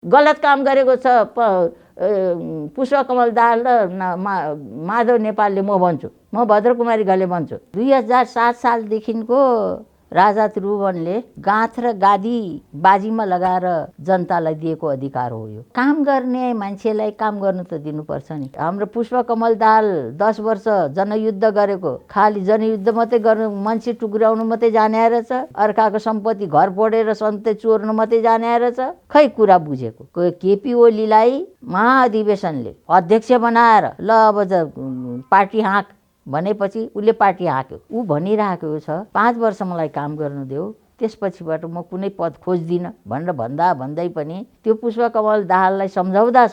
गलत काम गरेको छ पुष्पकमल दाहाल र माधव नेपालले म भन्छु, म भद्रकुमारी घले भन्छु। 2007 सालदेखिको राजा त्रिभुवनले गाँथ र गादी बाजीमा लगाएर जनतालाई दिएको अधिकार हो। यो काम गर्ने मान्छेलाई काम गर्नु त दिनुपर्छ नि। हाम्रो पुष्पकमल दाहाल 10 वर्ष जनयुद्ध गरेको, खालि जनयुद्ध मात्रै गर्नु, मान्छे टुक्राउनु मात्रै जाने रहेछ, अर्काको सम्पत्ति घर फोडेर सन्तै चोर्नु मात्रै जाने रहेछ। खै कुरा बुझेको। केपी ओलीलाई महाधिवेशनले अध्यक्ष बनाएर ल अब पार्टी हाँक भनेपछि उसले पार्टी हाँक्यो। ऊ भनिरहेको छ 5 वर्ष मलाई काम गर्नु देऊ, त्यसपछिबाट म कुनै पद खोज्दिनँ भनेर भन्दै पनि त्यो पुष्पकमल दाहाललाई सम्झाउँदा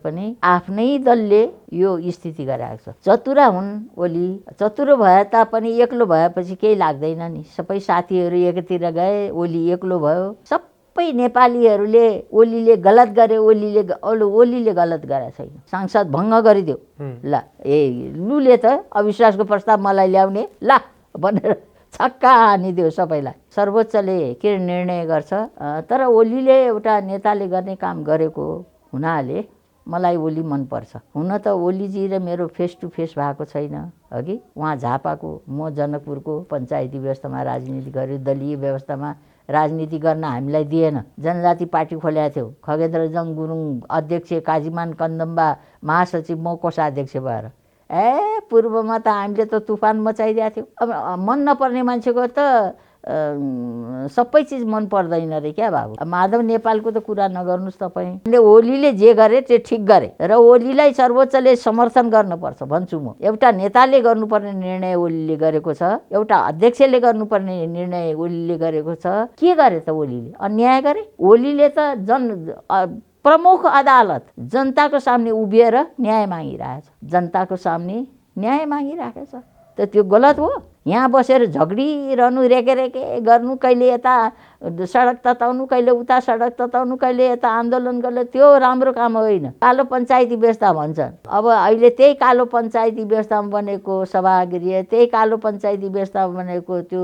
पनि आफ्नै दलले यो स्थिति गराएको छ। चतुरा हुन् ओली, चतुरो भए तापनि एक्लो भएपछि केही लाग्दैन नि। सबै साथीहरू एकतिर गए, ओली एक्लो भयो। सबै नेपालीहरूले ओलीले गलत गरे, ओलीले गलत गरे छैन, सांसद भङ्ग गरिदेऊ। ल लुले त अविश्वासको प्रस्ताव मलाई ल्याउने ला भनेर छक्का हानिदेऊ सबैलाई। सर्वोच्चले के निर्णय गर्छ, तर ओलीले एउटा नेताले गर्ने काम गरेको हुनाले मलाई ओली मनपर्छ। हुन त ओलीजी र मेरो फेस टु फेस भएको छैन अघि। उहाँ झापाको, म जनकपुरको पञ्चायती व्यवस्थामा राजनीति गर्यो, दलीय व्यवस्थामा राजनीति गर्न हामीलाई दिएन। जनजाति पार्टी खोलेको थियो, खगेन्द्रजङ गुरुङ अध्यक्ष, काजीमान कन्दम्बा महासचिव, म कोषाध्यक्ष भएर। पूर्वमा त हामीले त तुफान मचाइदिएको थियो। अब मन नपर्ने मान्छेको त सबै चिज मन पर्दैन रे क्या बाबु। माधव नेपालको त कुरा नगर्नुहोस् तपाईँ। ओलीले जे गरे त्यो ठिक गरे र ओलीलाई सर्वोच्चले समर्थन गर्नुपर्छ भन्छु म। एउटा नेताले गर्नुपर्ने निर्णय ओलीले गरेको छ, एउटा अध्यक्षले गर्नुपर्ने निर्णय ओलीले गरेको छ। के गरे त ओलीले? अन्याय गरे। ओलीले त प्रमुख अदालत जनताको सामने उभिएर न्याय मागिरहेछ, जनताको सामने न्याय मागिरहेको छ। त त्यो गलत हो? यहाँ बसेर झगडिरहनु, रेके गर्नु, कहिले यता सडक तताउनु, कहिले उता सडक तताउनु, कहिले यता आन्दोलन गर्नु, त्यो राम्रो काम होइन। कालो पञ्चायती व्यवस्था भन्छन्। अब अहिले त्यही कालो पञ्चायती व्यवस्थामा बनेको सभागृह, त्यही कालो पञ्चायती व्यवस्थामा बनेको त्यो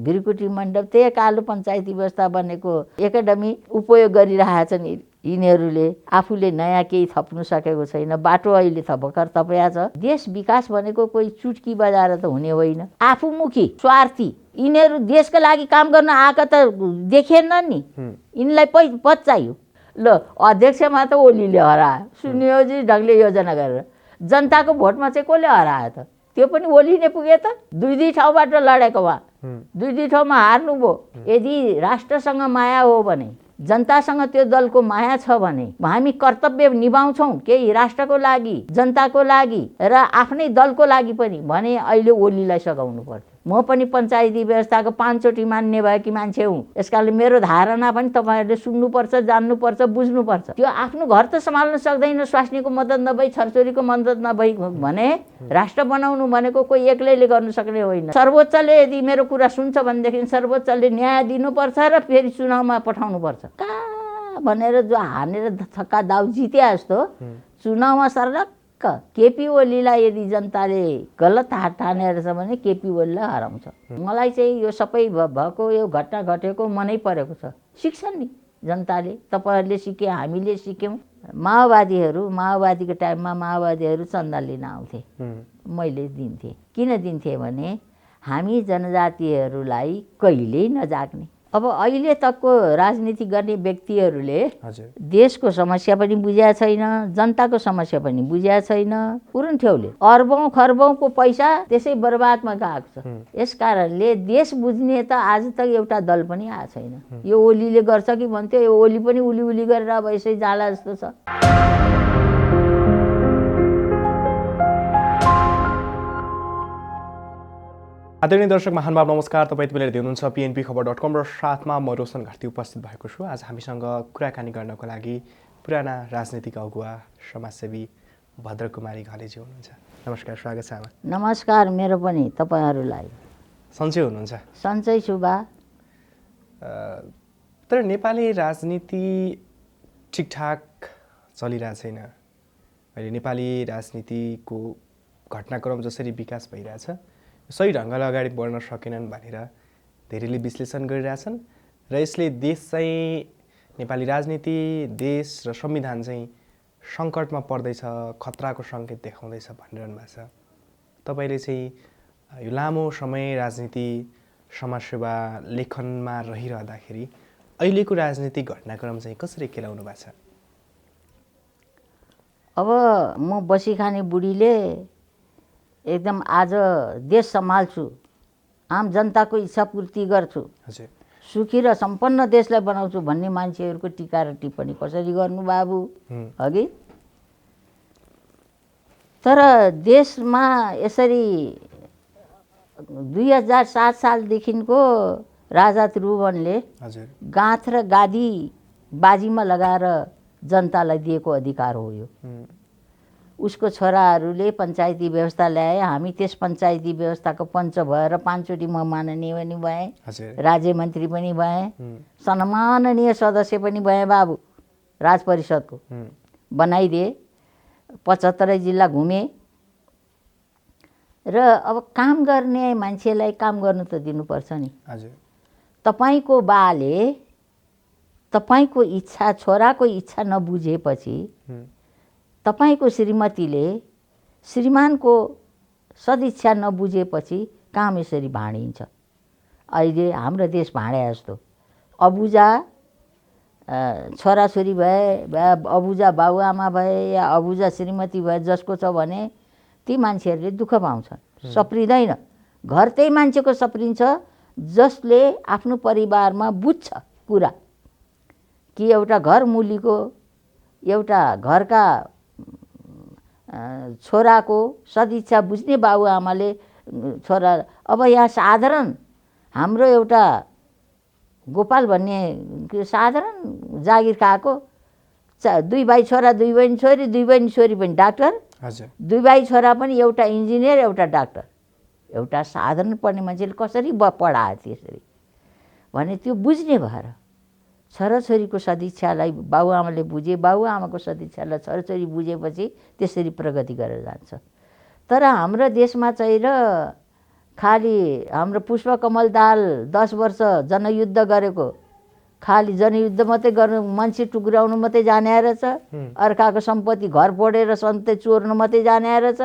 भिरकुटी मण्डप, त्यही कालो पञ्चायती व्यवस्था बनेको एकाडेमी उपयोग गरिरहेछन् यिनीहरूले। आफूले नयाँ केही थप्नु सकेको छैन। बाटो अहिले भर्खर थपिया छ। देश विकास भनेको कोही चुटकी बजाएर त हुने होइन। आफूमुखी स्वार्थी यिनीहरू देशको लागि काम गर्न आएका त देखेनन् नि। यिनलाई पद चाहियो। ल अध्यक्षमा त ओलीले हरायो, सुनियोजित ढङ्गले योजना गरेर। जनताको भोटमा चाहिँ कसले हरायो त? त्यो पनि ओली नै पुगे त। दुई ठाउँबाट लडेको उहाँ, दुई ठाउँमा हार्नुभयो। यदि राष्ट्रसँग माया हो भने, जनतासँग त्यो दलको माया छ भने हामी कर्तव्य निभाउँछौँ, केही राष्ट्रको लागि, जनताको लागि र आफ्नै दलको लागि पनि भने अहिले ओलीलाई सघाउनु पर्थ्यो। म पनि पञ्चायती व्यवस्थाको 5 चोटि मान्ने भएकी मान्छे हुँ। यसकारणले मेरो धारणा पनि तपाईँहरूले सुन्नुपर्छ, जान्नुपर्छ, बुझ्नुपर्छ। त्यो आफ्नो घर त सम्हाल्न सक्दैन स्वास्नीको मद्दत नभई, छोरछोरीको मद्दत नभई भने राष्ट्र बनाउनु भनेको कोही एक्लैले गर्नु सक्ने होइन। सर्वोच्चले यदि मेरो कुरा सुन्छ भनेदेखि सर्वोच्चले न्याय दिनुपर्छ र फेरि चुनावमा पठाउनुपर्छ। कहाँ भनेर जो हानेर छक्का दाउ जिते जस्तो चुनावमा सर्लक्क केपी ओलीलाई यदि जनताले गलत हात ठानेर छ भने केपी ओलीलाई हराउँछ। मलाई चाहिँ यो सबै भएको यो घटना घटेको मनै परेको छ। सिक्छन् नि जनताले, तपाईँहरूले सिके, हामीले सिक्यौँ। माओवादीको टाइममा माओवादीहरू चन्दा लिन आउँथे, मैले दिन्थेँ। किन दिन्थेँ भने हामी जनजातिहरूलाई कहिल्यै नजाग्ने। अब अहिले तकको राजनीति गर्ने व्यक्तिहरूले देशको समस्या पनि बुझेका छैन, जनताको समस्या पनि बुझेका छैन। उरुन्ठ्याउले अर्बौं खर्बौंको पैसा त्यसै बर्बादमा गएको छ। यस कारणले देश बुझ्ने त आज तक एउटा दल पनि आएको छैन। यो ओलीले गर्छ कि भन्थ्यो, यो ओली पनि उली गरेर अब यसै जाला जस्तो छ। आदरणीय दर्शक महानुभाव नमस्कार। तपाईँ यति बेला हेर्दै हुनुहुन्छ pnpखबर.com र साथमा म रोशन घार्ती उपस्थित भएको छु। आज हामीसँग कुराकानी गर्नको लागि पुराना राजनीतिक अगुवा समाजसेवी भद्रकुमारी घलेजी हुनुहुन्छ। नमस्कार, स्वागत छ आमा। नमस्कार मेरो पनि तपाईँहरूलाई। सन्चै हुनुहुन्छ? सन्चै छु बा। तर नेपाली राजनीति ठिकठाक चलिरहेको छैन। अहिले नेपाली राजनीतिको घटनाक्रम जसरी विकास भइरहेछ सही ढङ्गले अगाडि बढ्न सकेनन् भनेर धेरैले विश्लेषण गरिरहेछन् र यसले देश चाहिँ नेपाली राजनीति, देश र संविधान चाहिँ सङ्कटमा पर्दैछ, खतराको सङ्केत देखाउँदैछ भनिरहनु भएको छ। तपाईँले चाहिँ यो लामो समय राजनीति समाजसेवा लेखनमा रहिरहँदाखेरि अहिलेको राजनीतिक घटनाक्रम चाहिँ कसरी केलाउनु भएको छ? अब म बसी खाने बुढीले एकदम आज देश सम्हाल्छु, आम जनताको इच्छा पूर्ति गर्छु, हजुर, सुखी र सम्पन्न देशलाई बनाउँछु भन्ने मान्छेहरूको टिका र टिप्पणी कसरी गर्नु बाबु अघि? तर देशमा यसरी 2007 सालदेखिको राजा त्रिभुवनले हजुर, गाँथ र गादी बाजीमा लगाएर जनतालाई दिएको अधिकार हो यो। उसको छोराहरूले पञ्चायती व्यवस्था ल्याए, हामी त्यस पञ्चायती व्यवस्थाको पञ्च भएर 5 चोटि म माननीय पनि भएँ, राज्य मन्त्री पनि भएँ, सम्माननीय सदस्य पनि भएँ बाबु, राज परिषदको बनाइदिए, 75 जिल्ला घुमेँ। र अब काम गर्ने मान्छेलाई काम गर्नु त दिनुपर्छ नि। तपाईँको बाले तपाईँको इच्छा, छोराको इच्छा नबुझेपछि तपाईँको श्रीमतीले श्रीमानको सदिच्छा नबुझेपछि काम यसरी भाँडिन्छ। अहिले हाम्रो देश भाँडे जस्तो, अबुजा छोराछोरी भए, अबुजा बाबुआमा भए या अबुजा श्रीमती भए जसको छ भने ती मान्छेहरूले दुःख पाउँछन्, सप्रिँदैन। घर त्यही मान्छेको सप्रिन्छ जसले आफ्नो परिवारमा बुझ्छ कुरा कि एउटा घर मुलीको, एउटा घरका छोराको सदिच्छा बुझ्ने बाबुआमाले छोरा। अब यहाँ साधारण हाम्रो एउटा गोपाल भन्ने साधारण जागिर खाएको 2 भाइ छोरा 2 बहिनी छोरी, 2 बहिनी छोरी पनि डाक्टर, 2 भाइ छोरा पनि एउटा इन्जिनियर एउटा डाक्टर। एउटा साधारण पढ्ने मान्छेले कसरी पढायो त्यसरी भने त्यो बुझ्ने भएर छोराछोरीको सदिच्छालाई बाबुआमाले बुझे, बाबुआमाको सदिच्छालाई छोराछोरी बुझेपछि त्यसरी प्रगति गरेर जान्छ। तर हाम्रो देशमा चाहिँ र खालि हाम्रो पुष्पकमल दाहाल 10 वर्ष जनयुद्ध गरेको, खालि जनयुद्ध मात्रै गर्नु, मान्छे टुक्राउनु मात्रै जाने रहेछ, अर्काको सम्पत्ति घर फोडेर सन्तै चोर्नु मात्रै जाने रहेछ,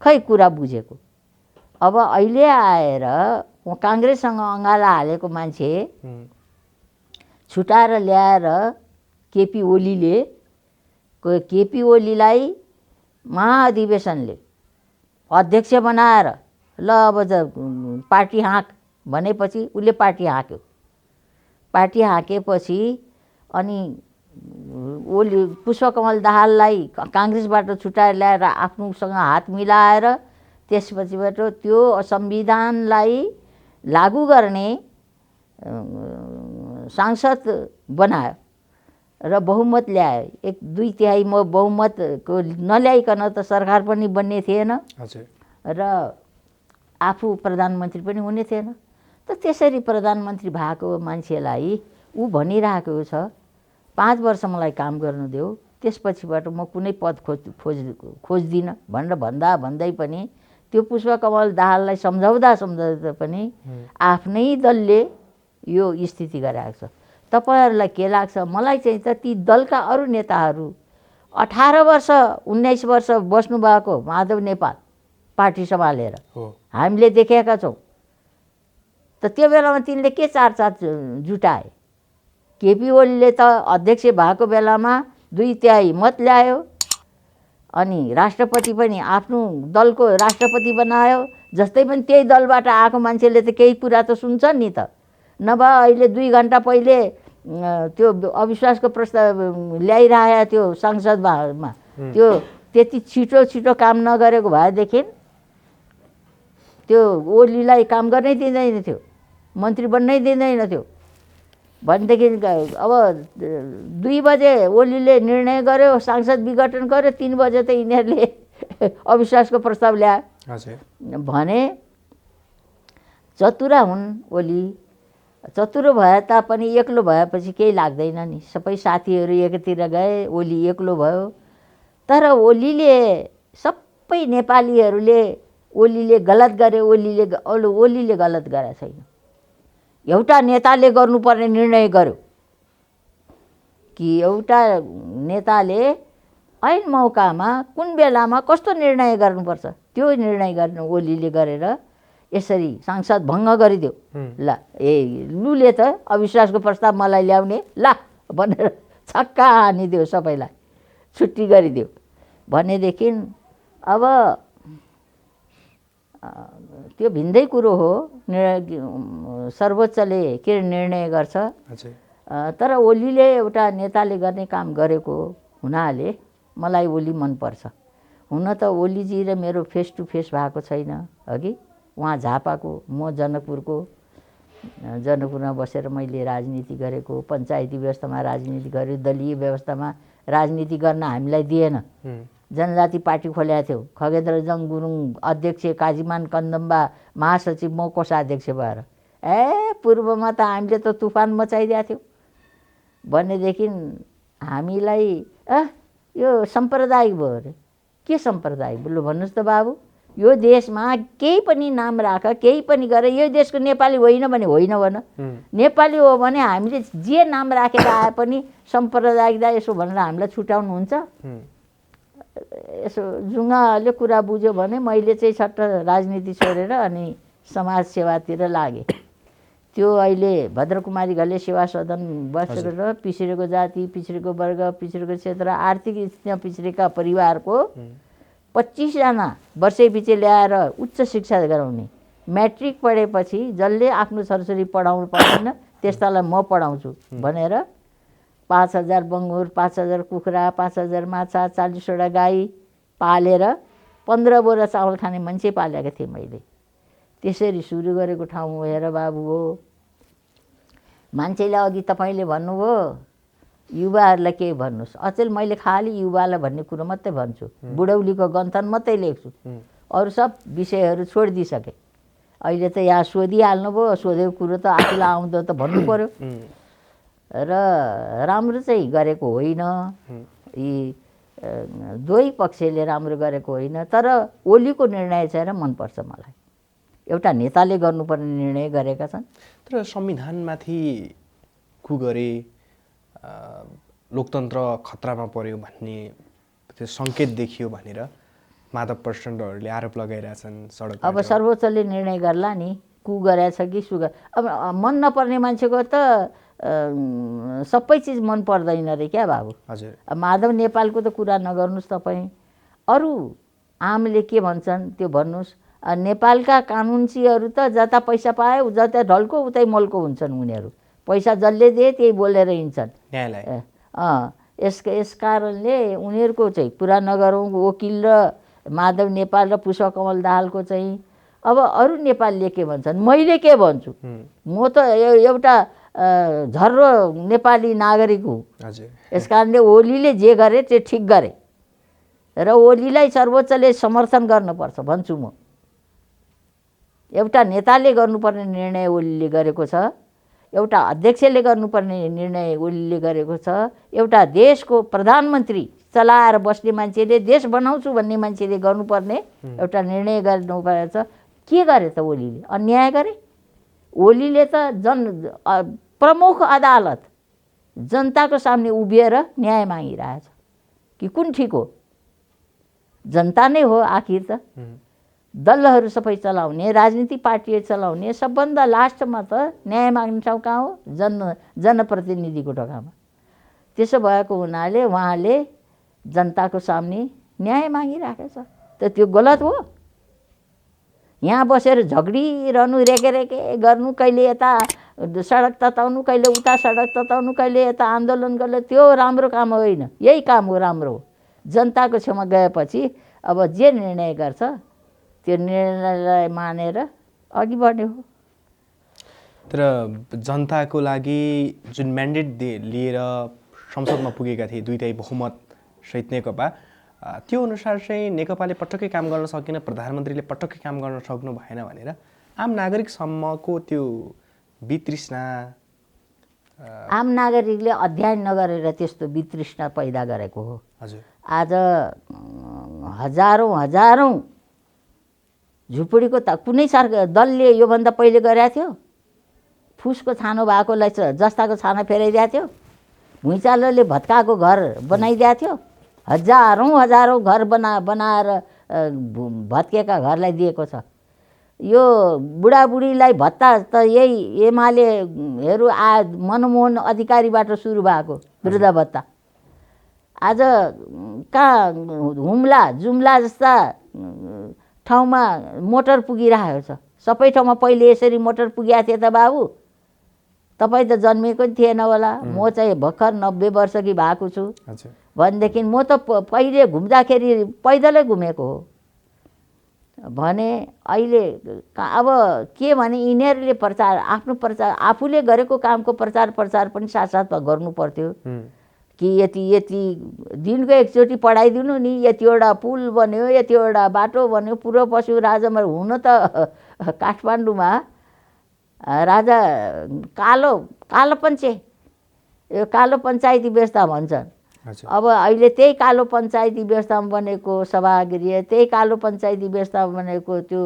खै कुरा बुझेको। अब अहिले आएर काङ्ग्रेससँग अँगाला हालेको मान्छे छुटाएर ल्याएर केपी ओलीलाई महाधिवेशनले अध्यक्ष बनाएर ल अब पार्टी हाँक भनेपछि उसले पार्टी हाँक्यो। पार्टी हाँकेपछि अनि ओली पुष्पकमल दाहाललाई काङ्ग्रेसबाट छुटाएर ल्याएर आफ्नोसँग हात मिलाएर त्यसपछिबाट त्यो संविधानलाई लागू गर्ने सांसद बनायो र बहुमत ल्यायो। 1/2 बहुमतको नल्याइकन त सरकार पनि बन्ने थिएन र आफू प्रधानमन्त्री पनि हुने थिएन। त त्यसरी प्रधानमन्त्री भएको मान्छेलाई ऊ भनिरहेको छ 5 वर्ष मलाई काम गर्नु देऊ, त्यसपछिबाट म कुनै पद खोज्दिनँ भनेर भन्दै पनि त्यो पुष्पकमल दाहाललाई सम्झाउँदा पनि आफ्नै दलले यो स्थिति गराएको छ। तपाईहरुलाई के लाग्छ? मलाई चाहिँ त ती दलका अरू नेताहरू 18 वर्ष 19 वर्ष बस्नुभएको माधव नेपाल पार्टी सम्हालेर हामीले देखेका छौँ। त त्यो बेलामा तिनले के चारचार जुटाए? केपी ओलीले त अध्यक्ष भएको बेलामा 2/3 मत ल्यायो अनि राष्ट्रपति पनि आफ्नो दलको राष्ट्रपति बनायो। जस्तै पनि त्यही दलबाट आएको मान्छेले त केही कुरा त सुन्छ नि त। नभए अहिले 2 घण्टा पहिले त्यो अविश्वासको प्रस्ताव ल्याइरहेको त्यो संसदमा त्यो त्यति छिटो काम नगरेको भएदेखि त्यो ओलीलाई काम गर्नै दिँदैन थियो, मन्त्री बन्नै दिँदैन थियो भनेदेखि अब 2 बजे ओलीले निर्णय गर्यो, सांसद विघटन गर्यो, 3 बजे त यिनीहरूले अविश्वासको प्रस्ताव ल्यायो भने चतुरा हुन् ओली। चतुरो भए तापनि एक्लो भएपछि केही लाग्दैन नि, सबै साथीहरू एकतिर गए, ओली एक्लो भयो। तर ओलीले सबै नेपालीहरूले ओलीले गलत गरे, ओलीले गलत गरेको छैन। एउटा नेताले गर्नुपर्ने निर्णय गर्यो, कि एउटा नेताले ऐन मौकामा कुन बेलामा कस्तो निर्णय गर्नुपर्छ त्यो निर्णय गर्न ओलीले गरेर यसरी सांसद भङ्ग गरिदियो। ल लुले त अविश्वासको प्रस्ताव मलाई ल्याउने ला भनेर छक्का हानिदियो, सबैलाई छुट्टी गरिदियो भनेदेखि अब त्यो भिन्दै कुरो हो। सर्वोच्चले के निर्णय गर्छ, तर ओलीले एउटा नेताले गर्ने काम गरेको हुनाले मलाई ओली मनपर्छ। हुन त ओलीजी र मेरो फेस टु फेस भएको छैन अघि, उहाँ झापाको, म जनकपुरको। जनकपुरमा बसेर मैले राजनीति गरेको, पञ्चायती व्यवस्थामा राजनीति गरेँ, दलीय व्यवस्थामा राजनीति गर्न हामीलाई दिएन। जनजाति पार्टी खोलेको थियो, खगेन्द्रजङ गुरुङ अध्यक्ष, काजीमान कन्दम्बा महासचिव, म कोषाध्यक्ष भएर। पूर्वमा त हामीले त तुफान मचाइदिएको थियो भनेदेखि हामीलाई यो साम्प्रदायिक भयो अरे। के साम्प्रदायिक बोल्नु भन्नुहोस् त बाबु। यो देशमा केही पनि नाम राख, केही पनि गर, यो देशको नेपाली होइन भने होइन भन, नेपाली हो भने हामीले जे नाम राखेर आए पनि साम्प्रदायिकता यसो भनेर हामीलाई छुट्याउनुहुन्छ। यसो जुङ्गाले कुरा बुझ्यो भने मैले चाहिँ छट्ट राजनीति छोडेर अनि समाज सेवातिर लागेँ। त्यो अहिले भद्रकुमारी घले सेवा सदन बसेर पिछडेको जाति, पिछडेको वर्ग, पिछडेको क्षेत्र, आर्थिक स्थितिमा पिछडेका परिवारको 25 जना वर्षैपछि ल्याएर उच्च शिक्षा गराउने, म्याट्रिक पढेपछि जसले आफ्नो छोराछोरी पढाउनु पर्दैन त्यस्तालाई म पढाउँछु भनेर 5000 बङ्गुर, 5000 कुखुरा, 5000 माछा, 40वटा गाई पालेर 15 बोरा चामल खाने मान्छे पालेको थिएँ मैले। त्यसरी सुरु गरेको ठाउँ हेर बाबु हो। मान्छेले अघि तपाईँले भन्नुभयो युवाहरूलाई केही भन्नुहोस्, अचेल मैले खालि युवालाई भन्ने कुरो मात्रै भन्छु, बुढौलीको गन्थन मात्रै लेख्छु, अरू सब विषयहरू छोडिदिइसकेँ। अहिले त यहाँ सोधिहाल्नुभयो, सोधेको कुरो त आफूलाई आउँदो त भन्नु पर्यो। र राम्रो चाहिँ गरेको होइन, यी दुवै पक्षले राम्रो गरेको होइन, तर ओलीको निर्णय चाहिँ मनपर्छ मलाई। एउटा नेताले गर्नुपर्ने निर्णय गरेका छन्। तर संविधानमाथि कु गरे, लोकतन्त्र खतरामा पर्यो भन्ने त्यो सङ्केत देखियो भनेर माधव प्रचण्डहरूले आरोप लगाइरहेछन् सडक। अब सर्वोच्चले निर्णय गर्ला नि, कु गरेछ कि सुगर। अब मन नपर्ने मान्छेको त सबै चिज मन पर्दैन रे क्या बाबु। हजुर, माधव नेपालको त कुरा नगर्नुहोस् तपाईँ, अरू आमले के भन्छन् त्यो भन्नुहोस्। नेपालका कानुनचीहरू त जता पैसा पाए जता ढल्को उतै मल्को हुन्छन् उनीहरू। पैसा जसले दिए त्यही बोलेर हिँड्छन् न्यायलाई। यस कारणले उनीहरूको चाहिँ कुरा नगरौँ। वकिल र माधव नेपाल र पुष्पकमल दाहालको चाहिँ अब अरू नेपालीले के भन्छन्, मैले के भन्छु। म त एउटा झर्रो नेपाली नागरिक हुँ। यस कारणले ओलीले जे गरे त्यो ठिक गरे र ओलीलाई सर्वोच्चले समर्थन गर्नुपर्छ भन्छु म। एउटा नेताले गर्नुपर्ने निर्णय ओलीले गरेको छ, एउटा अध्यक्षले गर्नुपर्ने निर्णय ओलीले गरेको छ, एउटा देशको प्रधानमन्त्री चलाएर बस्ने मान्छेले, देश बनाउँछु भन्ने मान्छेले गर्नुपर्ने एउटा निर्णय गर्नुपर्छ। के गरे त ओलीले? अन्याय गरे। ओलीले त प्रमुख अदालत जनताको सामने उभिएर न्याय मागिरहेछ कि कुन ठिक हो? जनता नै हो आखिर त। दलहरू सबै चलाउने, राजनीतिक पार्टीहरू चलाउने, सबभन्दा लास्टमा त न्याय माग्ने ठाउँ कहाँ हो? जनप्रतिनिधिको ढोकामा। त्यसो भएको हुनाले उहाँले जनताको सामने न्याय मागिराखेको छ, त त्यो गलत हो? यहाँ बसेर झगडिरहनु, रेके गर्नु, कहिले यता सडक तताउनु, कहिले उता सडक तताउनु, कहिले यता आन्दोलन गर्नु, त्यो राम्रो काम होइन। यही काम हो राम्रो हो। जनताको छेउमा गएपछि अब जे निर्णय गर्छ त्यो निर्णयलाई मानेर अघि बढ्ने हो। तर जनताको लागि जुन म्यान्डेट लिएर संसदमा पुगेका थिए दुईटै बहुमत सहित नेकपा, त्यो अनुसार चाहिँ नेकपाले पटक्कै काम गर्न सकेन, प्रधानमन्त्रीले पटक्कै काम गर्न सक्नु भएन भनेर आम नागरिकसम्मको त्यो वितृष्णा, आम नागरिकले अध्ययन नगरेर त्यस्तो वितृष्णा पैदा गरेको हो। हजुर, आज हजारौँ झुपडीको त कुनै दलले योभन्दा पहिले गरेको थियो? फुसको छानो भएकोलाई जस्ताको छाना फेराइदिएको थियो? भुइँचालोले भत्काएको घर बनाइदिएको थियो, हजारौँ घर बनाएर भत्केका घरलाई दिएको छ। यो बुढाबुढीलाई भत्ता त यही एमालेहरू मनमोहन अधिकारीबाट सुरु भएको वृद्ध भत्ता। आज कहाँ जुम्ला जस्ता ठाउँमा मोटर पुगिरहेको छ। सबै ठाउँमा पहिले यसरी मोटर पुगेको थियो त बाबु? तपाईँ त जन्मेको नि थिएन होला। म चाहिँ भर्खर 90 वर्षकी भएको छु भनेदेखि म त पहिले घुम्दाखेरि पैदलै घुमेको हो भने अहिले अब के भने यिनीहरूले आफ्नो प्रचार आफूले गरेको कामको प्रचार पनि साथसाथमा गर्नु पर्थ्यो कि यति दिनको एकचोटि पढाइदिनु नि, यतिवटा पुल बन्यो, यतिवटा बाटो बन्यो। पूर्व पशु राजामा हुन त काठमाडौँमा राजा कालो पञ्चे, यो कालो पञ्चायती व्यवस्था भन्छन्। अब अहिले त्यही कालो पञ्चायती व्यवस्थामा बनेको सभागृह, त्यही कालो पञ्चायती व्यवस्थामा बनेको त्यो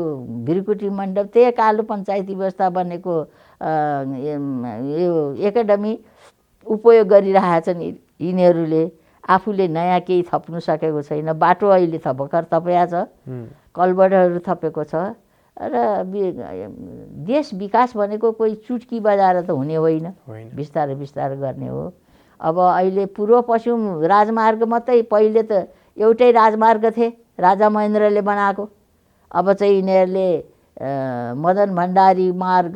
भिरकुटी मण्डप, त्यही कालो पञ्चायती व्यवस्था बनेको यो एकाडेमी उपयोग गरिरहेछन् यिनीहरूले। आफूले नयाँ केही थप्नु सकेको छैन। बाटो अहिले भर्खर थपेको छ, कलबर्टहरू थपेको छ र देश विकास भनेको कोही चुटकी बजाएर त हुने होइन, बिस्तारै बिस्तारै गर्ने हो। अब अहिले पूर्व पश्चिम राजमार्ग मात्रै, पहिले त एउटै राजमार्ग थिए राजा महेन्द्रले बनाएको। अब चाहिँ यिनीहरूले मदन भण्डारी मार्ग,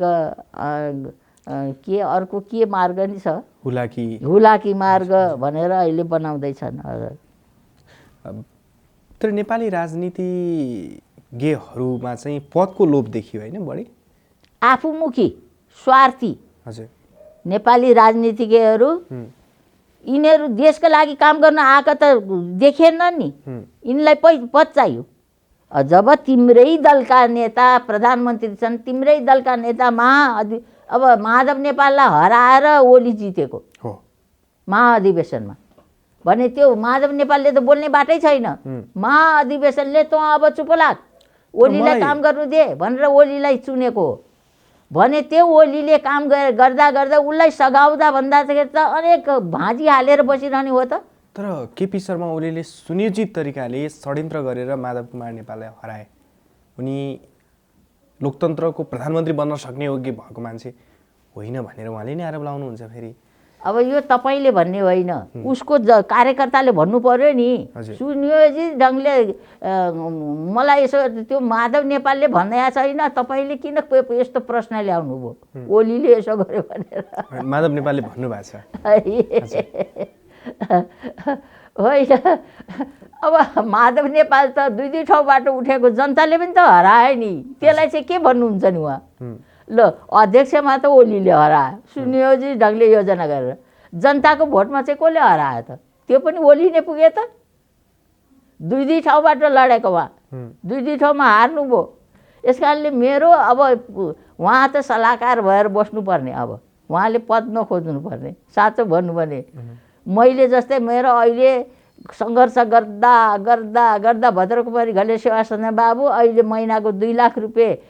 के अर्को के मार्ग नि छ, हुलाकी मार्ग भनेर अहिले बनाउँदैछन्। तर नेपाली राजनीतिज्ञहरूमा चाहिँ पदको लोभ देखियो होइन बढी? आफूमुखी स्वार्थी हजुर नेपाली राजनीतिज्ञहरू यिनीहरू देशका लागि काम गर्न आएका त देखेनन् नि। यिनलाई पद चाहियो। जब तिम्रै दलका नेता प्रधानमन्त्री छन्, तिम्रै दलका नेता अब माधव नेपाललाई हराएर ओली जितेको हो महाअधिवेशनमा भने त्यो माधव नेपालले त बोल्ने बाटै छैन। महाअधिवेशनले तँ अब चुप लाग, ओलीलाई काम गर्नु दे भनेर ओलीलाई चुनेको हो भने त्यो ओलीले काम गर्दा गर्दा उसलाई सघाउँदा भन्दाखेरि त अनेक भाँजी हालेर बसिरहने हो त। तर केपी शर्मा ओलीले सुनियोजित तरिकाले षड्यन्त्र गरेर माधव कुमार नेपाललाई हराए। उनी लोकतन्त्रको प्रधानमन्त्री बन्न सक्ने योग्य भएको मान्छे होइन भनेर उहाँले नै आरोप लाउनुहुन्छ। फेरि अब यो तपाईँले भन्ने होइन, उसको कार्यकर्ताले भन्नु पर्यो नि। सुनियोजित ढङ्गले मलाई यसो त्यो माधव नेपालले भन्ने छैन, तपाईँले किन यस्तो प्रश्न ल्याउनु भयो? ओलीले यसो गर्यो भनेर माधव नेपालले भन्नुभएको छ होइन। अब माधव नेपाल त दुई ठाउँबाट उठेको, जनताले पनि त हरायो नि। त्यसलाई चाहिँ के भन्नुहुन्छ नि उहाँ? ल अध्यक्षमा त ओलीले हरायो सुनियोजित ढङ्गले योजना गरेर, जनताको भोटमा चाहिँ कसले हरायो त? त्यो पनि ओली नै पुगे त। दुई ठाउँबाट लडेको उहाँ, दुई ठाउँमा हार्नुभयो। यस कारणले मेरो अब उहाँ त सल्लाहकार भएर बस्नुपर्ने, अब उहाँले पद नखोज्नु पर्ने। साँचो भन्नु भने मैले जस्तै मेरो अहिले सङ्घर्ष गर्दा गर्दा गर्दा भद्रकुमारी घले सेवा सदन बाबु अहिले महिनाको 2 लाख रुपियाँ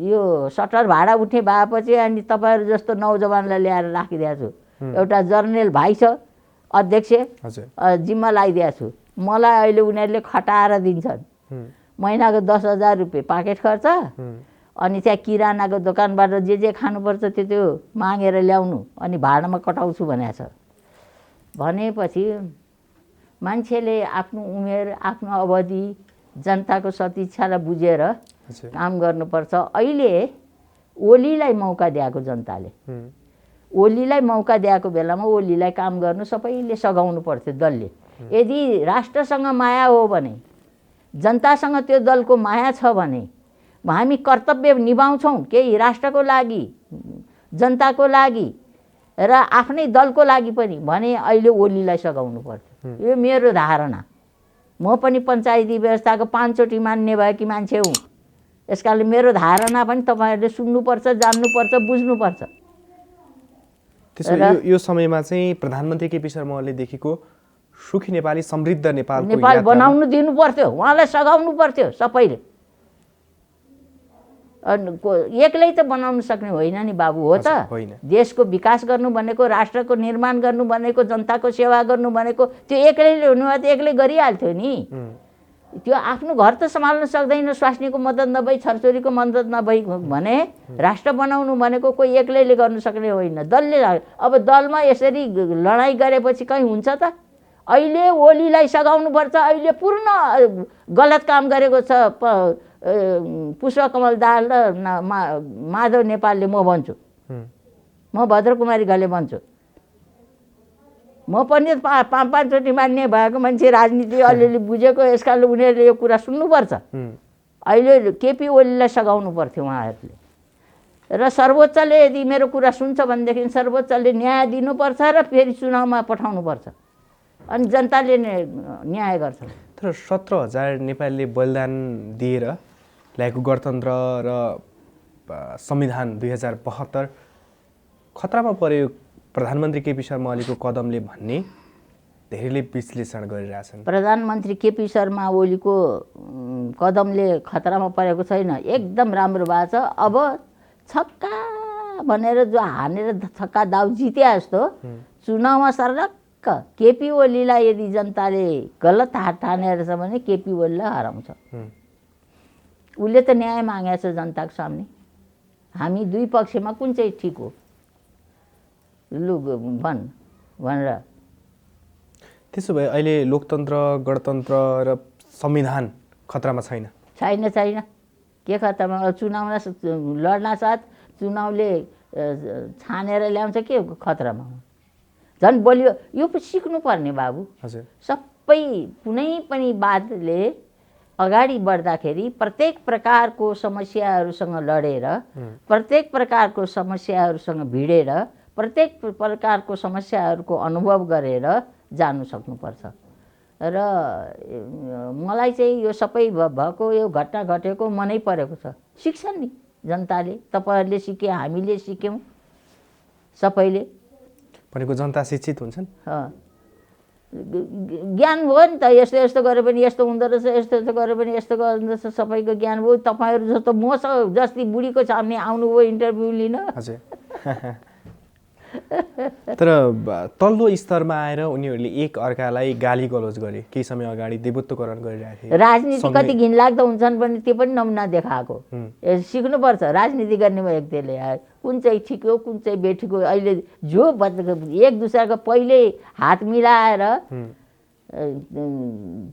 यो सटर भाडा उठ्ने भएपछि अनि तपाईँहरू जस्तो नौजवानलाई ल्याएर राखिदिएको छु। एउटा जर्नल भाइ छ अध्यक्ष, जिम्मा लगाइदिएको छु। मलाई अहिले उनीहरूले खटाएर दिन्छन् महिनाको 10,000 रुपियाँ पाकेट खर्च, अनि त्यहाँ किरानाको दोकानबाट जे खानुपर्छ त्यो मागेर ल्याउनु, अनि भाडामा कटाउँछु भनेको छ। भनेपछि मान्छेले आफ्नो उमेर, आफ्नो अवधि, जनताको सदिच्छालाई बुझेर काम गर्नुपर्छ। अहिले ओलीलाई मौका दिएको जनताले, ओलीलाई मौका दिएको बेलामा ओलीलाई काम गर्नु सबैले सघाउनु पर्थ्यो दलले। यदि राष्ट्रसँग माया हो भने, जनतासँग त्यो दलको माया छ भने हामी कर्तव्य निभाउँछौँ केही राष्ट्रको लागि, जनताको लागि र आफ्नै दलको लागि पनि भने अहिले ओलीलाई सघाउनु पर्थ्यो। यो मेरो धारणा। म पनि पञ्चायती व्यवस्थाको 5 चोटि मान्ने भएकी मान्छे हुँ। यस कारणले मेरो धारणा पनि तपाईँहरूले सुन्नुपर्छ, जान्नुपर्छ, बुझ्नुपर्छ। त्यसो यो समयमा चाहिँ प्रधानमन्त्री केपी शर्मा ओलीले देखेको सुखी नेपाली, समृद्ध नेपाल बनाउनु दिनु पर्थ्यो, उहाँलाई सघाउनु पर्थ्यो सबैले। एक्लै त बनाउन सक्ने होइन नि बाबु, हो त? होइन। देशको विकास गर्नु भनेको, राष्ट्रको निर्माण गर्नु भनेको, जनताको सेवा गर्नु भनेको त्यो एक्लैले हुनु भए त एक्लै गरिहाल्थ्यो नि। त्यो आफ्नो घर त सम्हाल्न सक्दैन स्वास्नीको मद्दत नभई, छोरछोरीको मद्दत नभई भने राष्ट्र बनाउनु भनेको कोही एक्लैले गर्नु सक्ने होइन, दलले। अब दलमा यसरी लडाइँ गरेपछि कहीँ हुन्छ त? अहिले ओलीलाई सघाउनुपर्छ, अहिले पूर्ण गलत काम गरेको छ पुष्पकमल दाहाल र माधव नेपालले। म भन्छु, म भद्रकुमारी घले भन्छु, म पनि पाँचचोटि मान्ने भएको मान्छे, राजनीति अलिअलि बुझेको, यसकारणले उनीहरूले यो कुरा सुन्नुपर्छ। अहिले केपी ओलीलाई सघाउनु पर्थ्यो उहाँहरूले, र सर्वोच्चले यदि मेरो कुरा सुन्छ भनेदेखि सर्वोच्चले न्याय दिनुपर्छ र फेरि चुनावमा पठाउनुपर्छ, अनि जनताले न्याय गर्छ। तर 17,000 नेपालीले बलिदान दिएर ल्याएको गणतन्त्र र संविधान 2072 खतरामा पर्यो प्रधानमन्त्री केपी शर्मा ओलीको कदमले भन्ने धेरैले विश्लेषण गरिरहेछन्। प्रधानमन्त्री केपी शर्मा ओलीको कदमले खतरामा परेको छैन, एकदम राम्रो भएको छ। अब छक्का भनेर जो हानेर छक्का दाउ जिते जस्तो चुनावमा सर्लक्क केपी ओलीलाई यदि जनताले गलत हात ठानेर छ भने केपी ओलीलाई हराउँछ। उसले त न्याय मागेको छ जनताको सामने, हामी दुई पक्षमा कुन चाहिँ ठिक हो लु भनेर। त्यसो भए अहिले लोकतन्त्र, गणतन्त्र र संविधान खतरामा छैन? छैन छैन, के खतरामा? चुनावमा लड्न साथ चुनावले छानेर ल्याउँछ, के खतरामा? झन् बलियो। यो सिक्नुपर्ने बाबु। हजुर। सबै कुनै पनि वादले अगाडि बढ्दाखेरि प्रत्येक प्रकारको समस्याहरूसँग लडेर, प्रत्येक प्रकारको समस्याहरूसँग भिडेर, प्रत्येक प्रकारको समस्याहरूको अनुभव गरेर जानु सक्नुपर्छ। र मलाई चाहिँ यो सबै भएको यो घटना घटेको मनै परेको छ। सिक्छन् नि जनताले, तपाईँहरूले सिके, हामीले सिक्यौँ, सबैले। भनेको जनता शिक्षित हुन्छन्, ज्ञान भयो नि त। यस्तो यस्तो गरे पनि यस्तो हुँदो रहेछ, यस्तो यस्तो गरे पनि यस्तो गर्दो रहेछ, सबैको ज्ञान भयो। तपाईँहरू जस्तो मसँग जस्ती बुढीको सामने आउनुभयो इन्टरभ्यू लिन। हजुर। तर तल्लो स्तरमा आएर उनीहरूले एक अर्कालाई गाली गलौज गरे, केही समय अगाडि देवत्वकरण गरिरहेको थिए। राजनीति कति घिनलाग्दो हुन्छन् भने त्यो पनि नमुना देखाएको। सिक्नुपर्छ राजनीति गर्ने व्यक्तिले, कुन चाहिँ ठिक हो कुन चाहिँ बेठिक हो। अहिले जो एक दुसराको पहिले हात मिलाएर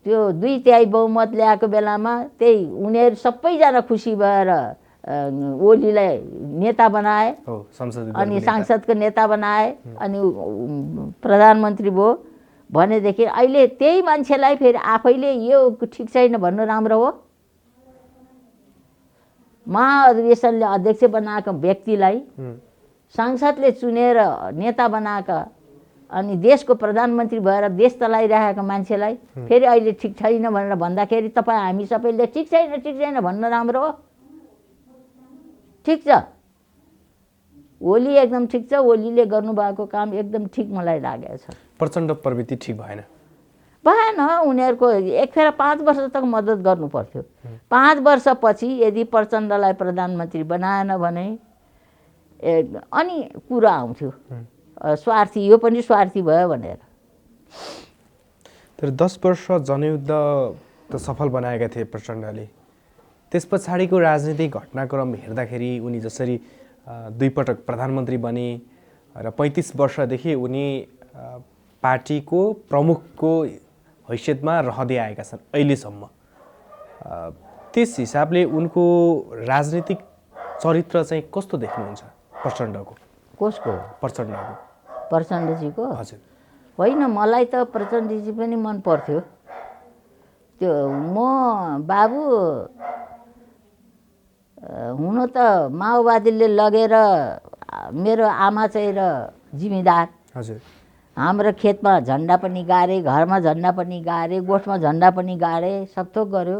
त्यो 2/3 बहुमत ल्याएको बेलामा त्यही उनीहरू सबैजना खुसी भएर ओलीलाई नेता बनाए, अनि सांसदको नेता बनाए, अनि प्रधानमन्त्री भयो भनेदेखि अहिले त्यही मान्छेलाई फेरि आफैले यो ठिक छैन भन्नु राम्रो हो? महाअधिवेशनले अध्यक्ष बनाएको व्यक्तिलाई, सांसदले चुनेर नेता बनाएका अनि देशको प्रधानमन्त्री भएर देश चलाइरहेको मान्छेलाई फेरि अहिले ठिक छैन भनेर भन्दाखेरि तपाईँ हामी सबैले ठिक छैन भन्नु राम्रो हो? ठिक छ, ओली एकदम ठिक छ, ओलीले गर्नुभएको काम एकदम ठिक मलाई लागेको छ। प्रचण्ड प्रवृत्ति ठिक भएन? भएन। उनीहरूको एक फेर 5 वर्ष तक मद्दत गर्नु पर्थ्यो। 5 वर्षपछि यदि प्रचण्डलाई प्रधानमन्त्री बनाएन भने अनि कुरा आउँथ्यो स्वार्थी, यो पनि स्वार्थी भयो भनेर। तर 10 वर्ष जनयुद्ध त सफल बनाएका थिए प्रचण्डले। त्यस पछाडिको राजनीतिक घटनाक्रम हेर्दाखेरि उनी जसरी 2 पटक प्रधानमन्त्री बने र 35 वर्षदेखि उनी पार्टीको प्रमुखको हैसियतमा रहँदै आएका छन् अहिलेसम्म। त्यस हिसाबले उनको राजनीतिक चरित्र चाहिँ कस्तो देख्नुहुन्छ प्रचण्डको? कसको? प्रचण्डको। प्रचण्डजीको? हजुर। होइन, मलाई त प्रचण्डजी पनि मन पर्थ्यो। त्यो म बाबु हुन त माओवादीले लगेर मेरो आमा चाहिँ र जिम्मेदार। हजुर। हाम्रो खेतमा झन्डा पनि गाडे, घरमा झन्डा पनि गाडे, गोठमा झन्डा पनि गाडे, सबथोक गर्यो।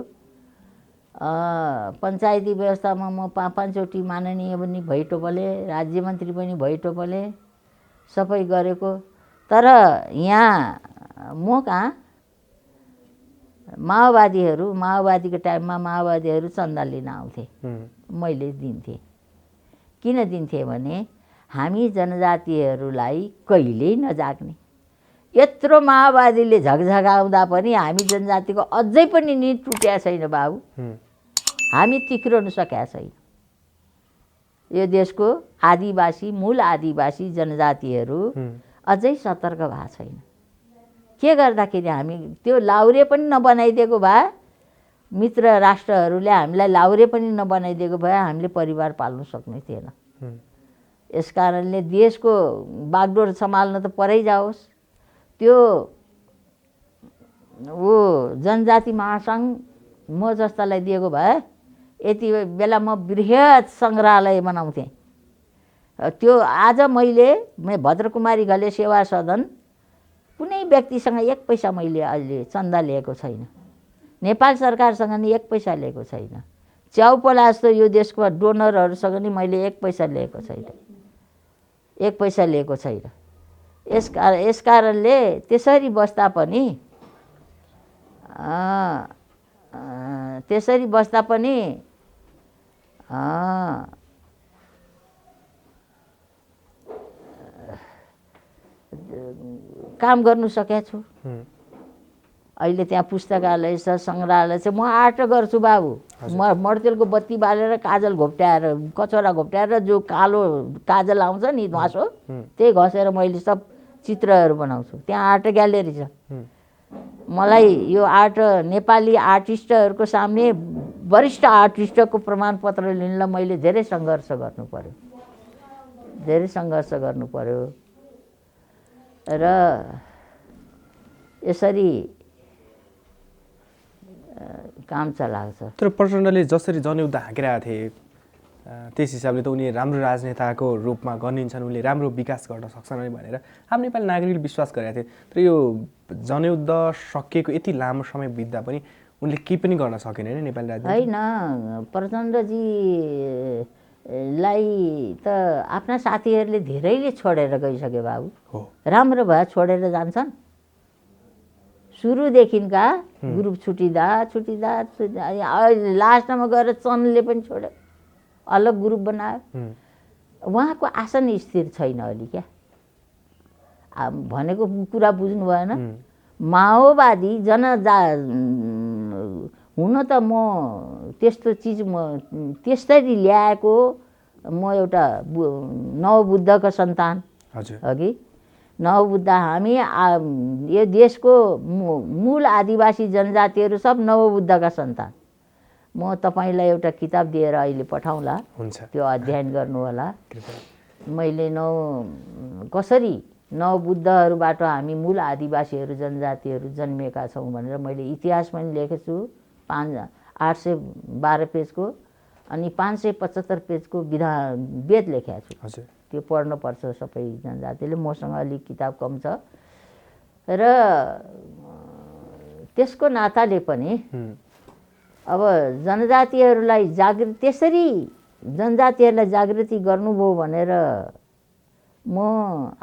पञ्चायती व्यवस्थामा म 5 चोटि माननीय पनि भइटोपले, राज्यमन्त्री पनि भइटोपले, सबै गरेको। तर यहाँ म कहाँ माओवादीको टाइममा माओवादीहरू चन्दा लिन आउँथे। मैले दिन्थेँ। किन दिन्थेँ भने हामी जनजातिहरूलाई कहिल्यै नजाग्ने, यत्रो माओवादीले झकझकाउँदा पनि हामी जनजातिको अझै पनि निद टुटेको छैन बाबु। हामी तिख्रनु सकेका छैन। यो देशको आदिवासी, मूल आदिवासी जनजातिहरू अझै सतर्क भएको छैन। के गर्दाखेरि हामी त्यो लाउरे पनि नबनाइदिएको भए, मित्र राष्ट्रहरूले हामीलाई लाउरे पनि नबनाइदिएको भए हामीले परिवार पाल्नु सक्ने थिएन। यस कारणले देशको बागडोर सम्हाल्न त परै जाओस्। त्यो जनजाति महासङ्घ म जस्तालाई दिएको भए यति बेला म बृहत सङ्ग्रहालय बनाउँथेँ। त्यो आज मैले भद्रकुमारी घले सेवा सदन कुनै व्यक्तिसँग एक पैसा मैले अहिले चन्दा लिएको छैन। नेपाल सरकारसँग नि एक पैसा लिएको छैन। च्याउपला जस्तो यो देशको डोनरहरूसँग नि मैले एक पैसा लिएको छैन। एक पैसा लिएको छैन। यस कारणले त्यसरी बस्दा पनि काम गर्नु सकेको छु। अहिले त्यहाँ पुस्तकालय छ, सङ्ग्रहालय छ। म आर्ट गर्छु बाबु। म मर्तेलको बत्ती बालेर काजल घोप्ट्याएर, कचौरा घोप्ट्याएर जो कालो काजल आउँछ नि ध्वासो, त्यही घसेर मैले सब चित्रहरू बनाउँछु। त्यहाँ आर्ट ग्यालेरी छ। मलाई यो आर्ट नेपाली आर्टिस्टहरूको सामने वरिष्ठ आर्टिस्टको प्रमाणपत्र लिनलाई मैले धेरै सङ्घर्ष गर्नु पर्यो, धेरै सङ्घर्ष गर्नु पर्यो। र यसरी काम चलाएको छ। तर प्रचण्डले जसरी जनयुद्ध हाँकिरहेका थिए त्यस हिसाबले त उनी राम्रो राजनेताको रूपमा गनिन्छन्, उनले राम्रो विकास गर्न सक्छन् भनेर आम नेपाली नागरिकले विश्वास गरेका थिए। तर यो जनयुद्ध सकिएको यति लामो समय बित्दा पनि उनले केही पनि गर्न सकेन होइन नेपाली राजनीति? होइन, प्रचण्डजीलाई त आफ्ना साथीहरूले धेरैले छोडेर गइसक्यो बाबु। राम्रो भयो, छोडेर जान्छन्। सुरुदेखिका ग्रुप छुटिँदा लास्टमा गएर चन्दले पनि छोड्यो, अलग ग्रुप बनायो। उहाँको आसन स्थिर छैन अलि क्या। भनेको कुरा बुझ्नु भएन। माओवादी हुन त म त्यस्तो चिज म त्यस्तरी ल्याएको म एउटा नवबुद्धको सन्तान अघि नवबुद्ध। हामी यो देशको मूल आदिवासी जनजातिहरू सब नवबुद्धका सन्तान। म तपाईँलाई एउटा किताब दिएर अहिले पठाउँला, त्यो अध्ययन गर्नु होला। मैले कसरी नवबुद्धहरूबाट हामी मूल आदिवासीहरू जनजातिहरू जन्मिएका छौँ भनेर मैले इतिहास पनि लेखेको छु। 812 पेजको अनि 575 पेजको वेद लेखेको छु। त्यो पढ्नुपर्छ सबै जनजातिले। मसँग अलिक किताब कम छ र त्यसको नाताले पनि अब जनजातिहरूलाई त्यसरी जनजातिहरूलाई जागृति गर्नुभयो भनेर म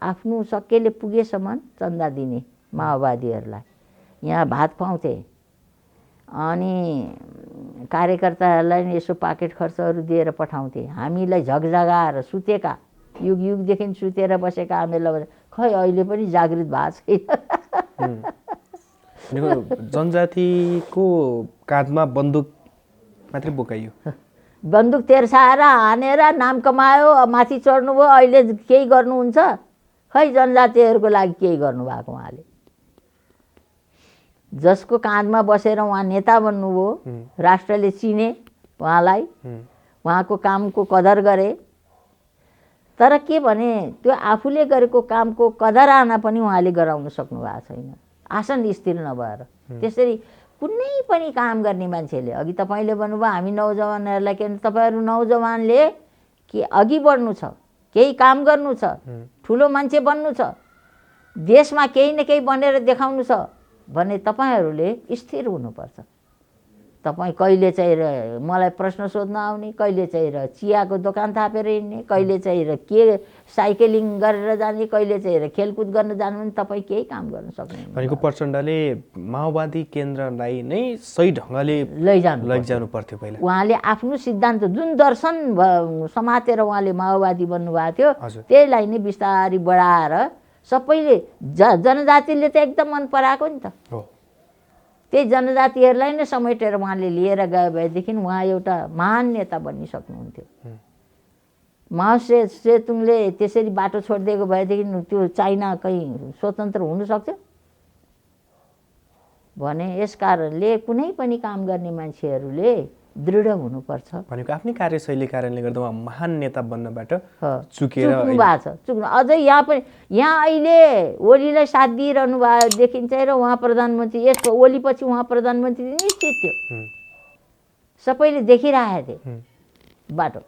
आफ्नो सकेले पुगेसम्म चन्दा दिने माओवादीहरूलाई। यहाँ भात खुवाउँथेँ अनि कार्यकर्ताहरूलाई यसो पाकेट खर्चहरू दिएर पठाउँथेँ। हामीलाई झगझगाएर सुतेका युग युगदेखि सुतेर बसेका हामीलाई खै अहिले पनि जागृत भएको छैन। जनजातिको काँधमा बन्दुक मात्रै बोकाइयो, बन्दुक तेर्साएर हानेर नाम कमायो, माथि चढ्नुभयो। अहिले केही गर्नुहुन्छ? खै जनजातिहरूको लागि केही गर्नुभएको उहाँले। जसको काँधमा बसेर उहाँ नेता बन्नुभयो, राष्ट्रले चिने उहाँलाई, उहाँको कामको कदर गरे। तर के भने त्यो आफूले गरेको कामको कदराना पनि उहाँले गराउन सक्नु भएको छैन, आसन स्थिर नभएर। त्यसरी कुनै पनि काम गर्ने मान्छेले, अघि तपाईँले भन्नुभयो हामी नौजवानहरूलाई के, तपाईँहरू नौजवानले के अघि बढ्नु छ, केही काम गर्नु छ, ठुलो मान्छे बन्नु छ, देशमा केही न केही बनेर देखाउनु छ भने तपाईँहरूले स्थिर हुनुपर्छ। तपाईँ कहिले चाहिँ र मलाई प्रश्न सोध्न आउने, कहिले चाहिँ र चियाको दोकान थापेर हिँड्ने, कहिले चाहिँ र के साइक्लिङ गरेर जाने, कहिले चाहिँ र खेलकुद गर्न जानु भने तपाईँ केही काम गर्न सक्नुहुन्न। भनेको प्रचण्डले माओवादी केन्द्रलाई नै सही ढङ्गले लैजानु पर्थ्यो पहिला। उहाँले आफ्नो सिद्धान्त जुन दर्शन समातेर उहाँले माओवादी बन्नुभएको थियो त्यहीलाई नै बिस्तारै बढाएर सबैले जनजातिले त एकदम मन पराएको नि त। त्यही जनजातिहरूलाई नै समेटेर उहाँले लिएर गए भएदेखि उहाँ एउटा महान नेता बनिसक्नुहुन्थ्यो। माओ सेतुङले त्यसरी बाटो छोडिदिएको भएदेखि त्यो चाइना कहीँ स्वतन्त्र हुन सक्थ्यो भने यस कारणले कुनै पनि काम गर्ने मान्छेहरूले दृढ हुनुपर्छ। भनेको आफ्नै कार्यशैली कारणले गर्दा उहाँ महान नेता बन्नबाट चुक्नु भएको छ। अझै यहाँ पनि यहाँ अहिले ओलीलाई साथ दिइरहनु भएदेखि चाहिँ र उहाँ प्रधानमन्त्री यसको ओलीपछि उहाँ प्रधानमन्त्री निश्चित थियो, सबैले देखिरहेको थिए बाटो।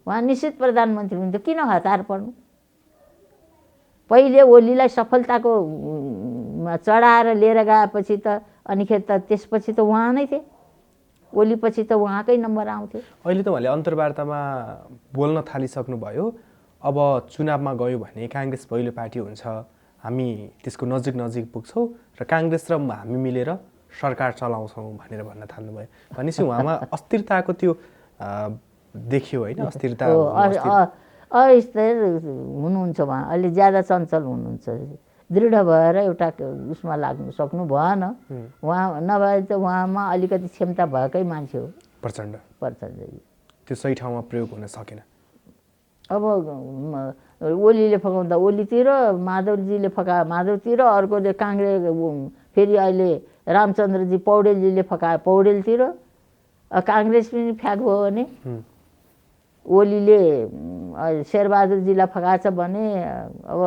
उहाँ निश्चित प्रधानमन्त्री हुन्थ्यो, किन हतार पर्नु? पहिले ओलीलाई सफलताको चढाएर लिएर गएपछि त अनिखेर त त्यसपछि त उहाँ नै थिए, ओलीपछि त उहाँकै नम्बर आउँथ्यो। अहिले त उहाँले अन्तर्वार्तामा बोल्न थालिसक्नुभयो, अब चुनावमा गयो भने काङ्ग्रेस पहिलो पार्टी हुन्छ, हामी त्यसको नजिक पुग्छौँ र काङ्ग्रेस र हामी मिलेर सरकार चलाउँछौँ भनेर भन्न थाल्नुभयो। भनेपछि उहाँमा अस्थिरताको त्यो देखियो होइन, अस्थिरता अस्थिर हुनुहुन्छ उहाँ, अहिले ज्यादा चञ्चल हुनुहुन्छ। दृढ भएर एउटा उसमा लाग्नु सक्नु भएन उहाँ, नभए त उहाँमा अलिकति क्षमता भएकै मान्छे हो प्रचण्डजी। त्यो सही ठाउँमा प्रयोग हुन सकेन। अब ओलीले फकाउँदा ओलीतिर, माधवजीले माधवतिर, अर्कोले काङ्ग्रेस, फेरि अहिले रामचन्द्रजी पौडेलजीले फकाए पौडेलतिर, काङ्ग्रेस पनि फ्याक भयो भने ओलीले शेरबहादुरजीलाई फकाएछ भने अब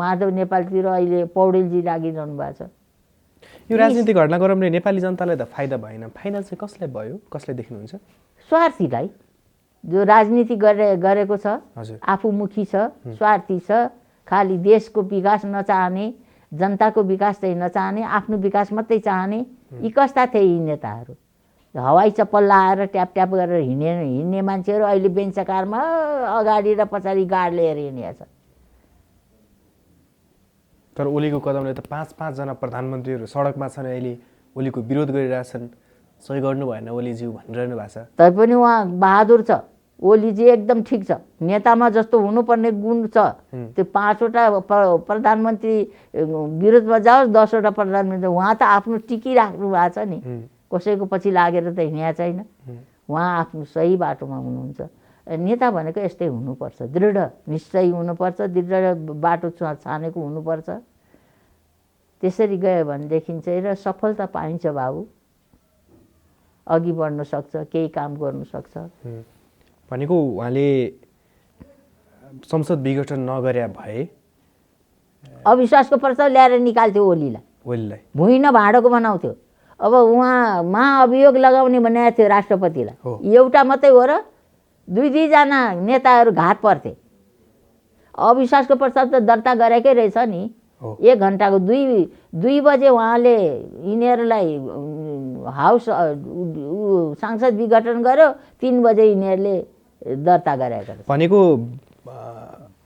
माधव नेपालतिर अहिले पौडेलजी लागिरहनु भएको छ। यो राजनीतिक घटनाक्रमले नेपाली जनतालाई त फाइदा भएन, फाइदा चाहिँ कसलाई भयो, कसले देख्नुहुन्छ? स्वार्थीलाई, जो राजनीति गरेको छ, आफूमुखी छ, स्वार्थी छ, खालि देशको विकास नचाहने, जनताको विकास चाहिँ नचाहने, आफ्नो विकास मात्रै चाहने, यी कस्ता थिए यी नेताहरू? हवाई चप्पल लाएर ट्याप ट्याप गरेर हिँड्ने मान्छेहरू अहिले बेन्च कारमा अगाडि र पछाडि गाड लिएर हिँडेको छ। तर ओलीको कदमले त 5-5 जना प्रधानमन्त्रीहरू सडकमा छन्, अहिले ओलीको विरोध गरिरहेछन्, सही गर्नु भएन ओलीज्यू भनिरहनु भएको छ। तैपनि उहाँ बहादुर छ, ओलीजी एकदम ठिक छ, नेतामा जस्तो हुनुपर्ने गुण छ। त्यो 5वटा प्रधानमन्त्री विरोधमा जाओस्, 10वटा प्रधानमन्त्री, उहाँ त आफ्नो टिकिराख्नु भएको छ नि, कसैको पछि लागेर त हिँडेको छैन। उहाँ आफ्नो सही बाटोमा हुनुहुन्छ। नेता भनेको यस्तै हुनुपर्छ, दृढ निश्चय हुनुपर्छ, दृढ बाटो छानेको हुनुपर्छ। त्यसरी गयो भनेदेखि चाहिँ र सफलता पाइन्छ बाबु, अघि बढ्न सक्छ, केही काम गर्नु सक्छ। भनेको उहाँले संसद विघटन नगरे भए अविश्वासको प्रस्ताव ल्याएर निकाल्थ्यो ओलीलाई, भुइँ भाँडोको बनाउँथ्यो। अब उहाँ महाअभियोग लगाउने भनेको थियो राष्ट्रपतिलाई, एउटा मात्रै हो र 2-2 जना नेताहरू घात पर्थे। अविश्वासको प्रस्ताव त दर्ता गरेकै रहेछ नि, 1 घन्टाको 2 बजे उहाँले यिनीहरूलाई हाउस सांसद विघटन गर्यो, 3 बजे यिनीहरूले दर्ता गरेका। भनेको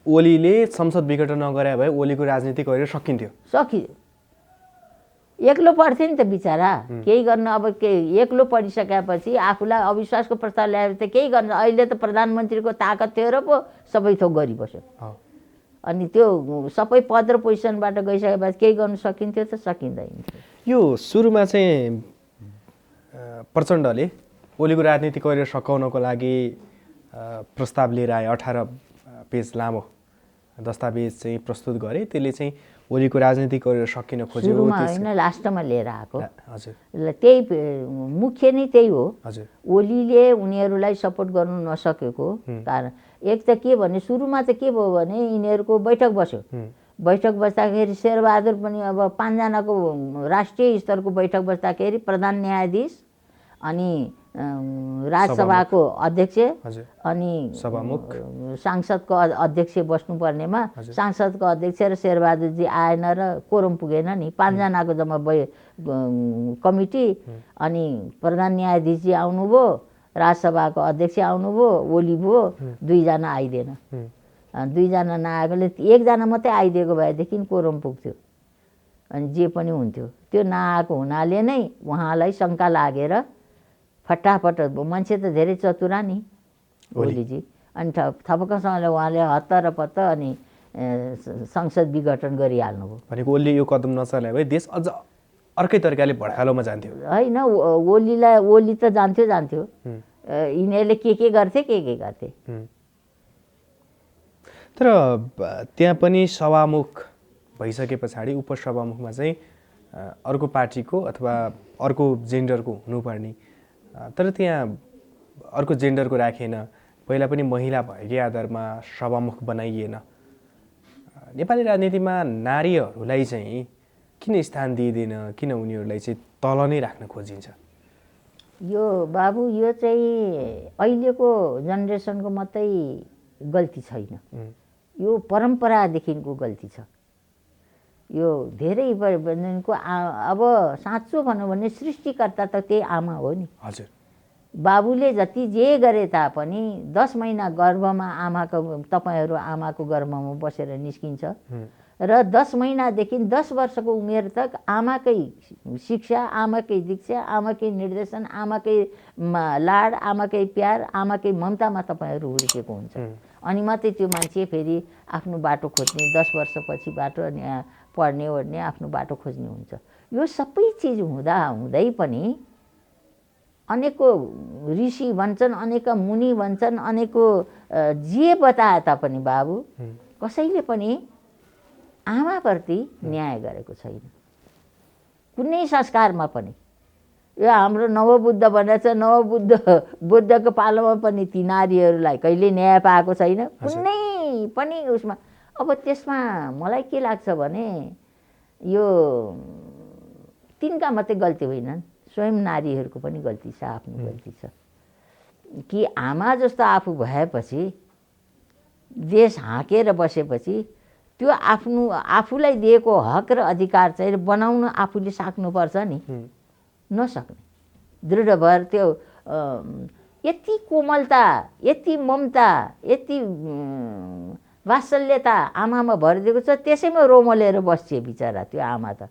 ओलीले संसद विघटन नगरे भए ओलीको राजनीतिक करियर सकियो। एक्लो पढ्थे नि त बिचरा, केही गर्न अब के एक्लो पढिसकेपछि आफूलाई अविश्वासको प्रस्ताव ल्याएर त केही गर्न। अहिले त प्रधानमन्त्रीको ताकत थियो र पो सबै थोक गरिबस्यो। अनि त्यो सबै पद र पोजिसनबाट गइसकेपछि केही गर्नु सकिन्थ्यो त सकिँदैन। यो सुरुमा चाहिँ प्रचण्डले ओलीको राजनीतिक करियर सकाउनको लागि प्रस्ताव लिएर आए, 18 पेज लामो दस्तावेज चाहिँ प्रस्तुत गरे। त्यसले चाहिँ ओलीको राजनीतिक करियर सकिन खोज्यो, होइन लास्टमा लिएर आएको। हजुर, त्यही मुख्य नै त्यही हो। हजुर, ओलीले उनीहरूलाई सपोर्ट गर्नु नसकेको कारण एक त के भने सुरुमा चाहिँ के भयो भने यिनीहरूको बैठक बस्यो। बैठक बस्दाखेरि शेरबहादुर पनि अब 5 जनाको राष्ट्रिय स्तरको बैठक बस्दाखेरि प्रधान न्यायाधीश अनि राजसभाको अध्यक्ष हजुर अनि सभामुख सांसदको अध्यक्ष बस्नुपर्नेमा सांसदको अध्यक्ष र शेरबहादुरजी आएन र कोरम पुगेन नि 5 जनाको जम्मा कमिटी अनि प्रधान न्यायाधीशजी आउनुभयो राजसभाको अध्यक्ष आउनुभयो ओली भयो 2 जना आइदिएन 2 जना नआएकोले 1 जना मात्रै आइदिएको भएदेखि कोरम पुग्थ्यो अनि जे पनि हुन्थ्यो त्यो नआएको हुनाले नै उहाँलाई शङ्का लागेर फटाफट मान्छे त धेरै चतुरा नि ओलीजी अनि थपक्कसँगले उहाँले हत्त र पत्त अनि संसद विघटन गरिहाल्नुभयो भनेको ओलीले यो कदम नचलाए भए देश अझ अर्कै तरिकाले भड्कालोमा जान्थ्यो होइन ओली त जान्थ्यो यिनीहरूले के गर्थे तर त्यहाँ पनि सभामुख भइसके पछाडि उपसभामुखमा चाहिँ अर्को पार्टीको अथवा अर्को जेन्डरको हुनुपर्ने तर त्यहाँ अर्को जेन्डरको राखेन पहिला पनि महिला भएकै आधारमा सभामुख बनाइएन नेपाली राजनीतिमा नारीहरूलाई चाहिँ किन स्थान दिइँदैन किन उनीहरूलाई चाहिँ तल नै राख्न खोजिन्छ यो बाबु यो चाहिँ अहिलेको जेनेरेसनको मात्रै गल्ती छैन यो परम्परादेखिको गल्ती छ यो धेरै अब साँचो भनौँ भने सृष्टिकर्ता त त्यही आमा हो नि हजुर बाबुले जति जे गरे तापनि 10 महिना गर्भमा तपाईहरू आमाको गर्भमा बसेर निस्किन्छ र 10 महिनादेखि 10 वर्षको उमेर तक आमाकै शिक्षा आमाकै दीक्षा आमाकै निर्देशन आमाकै लाड आमाकै प्यार आमाकै ममतामा तपाईहरू हुर्केको हुन्छ अनि मात्रै त्यो मान्छे फेरि आफ्नो बाटो खोज्ने 10 वर्षपछि बाटो अनि पढ्ने ओर्ने आफ्नो बाटो खोज्ने हुन्छ यो सबै चिज हुँदै पनि अनेको ऋषि भन्छन् अनेक मुनि भन्छन् अनेको जे बताए तापनि बाबु कसैले पनि आमाप्रति न्याय गरेको छैन कुनै संस्कारमा पनि यो हाम्रो नवबुद्ध भनेको छ बुद्धको पालोमा पनि ती नारीहरूलाई कहिले न्याय पाएको छैन कुनै पनि उसमा अब त्यसमा मलाई के लाग्छ भने यो तिनका मात्रै गल्ती होइनन् स्वयं नारीहरूको पनि गल्ती छ आफ्नो गल्ती छ कि आमा जस्तो आफू भएपछि देश हाँकेर बसेपछि त्यो आफूलाई दिएको हक र अधिकार चाहिँ बनाउन आफूले सक्नुपर्छ नि नसक्ने दृढ भएर त्यो यति कोमलता यति ममता यति वात्सल्यता आमामा भरिदिएको छ त्यसैमा रोमलेर बस्छे बिचरा त्यो आमा त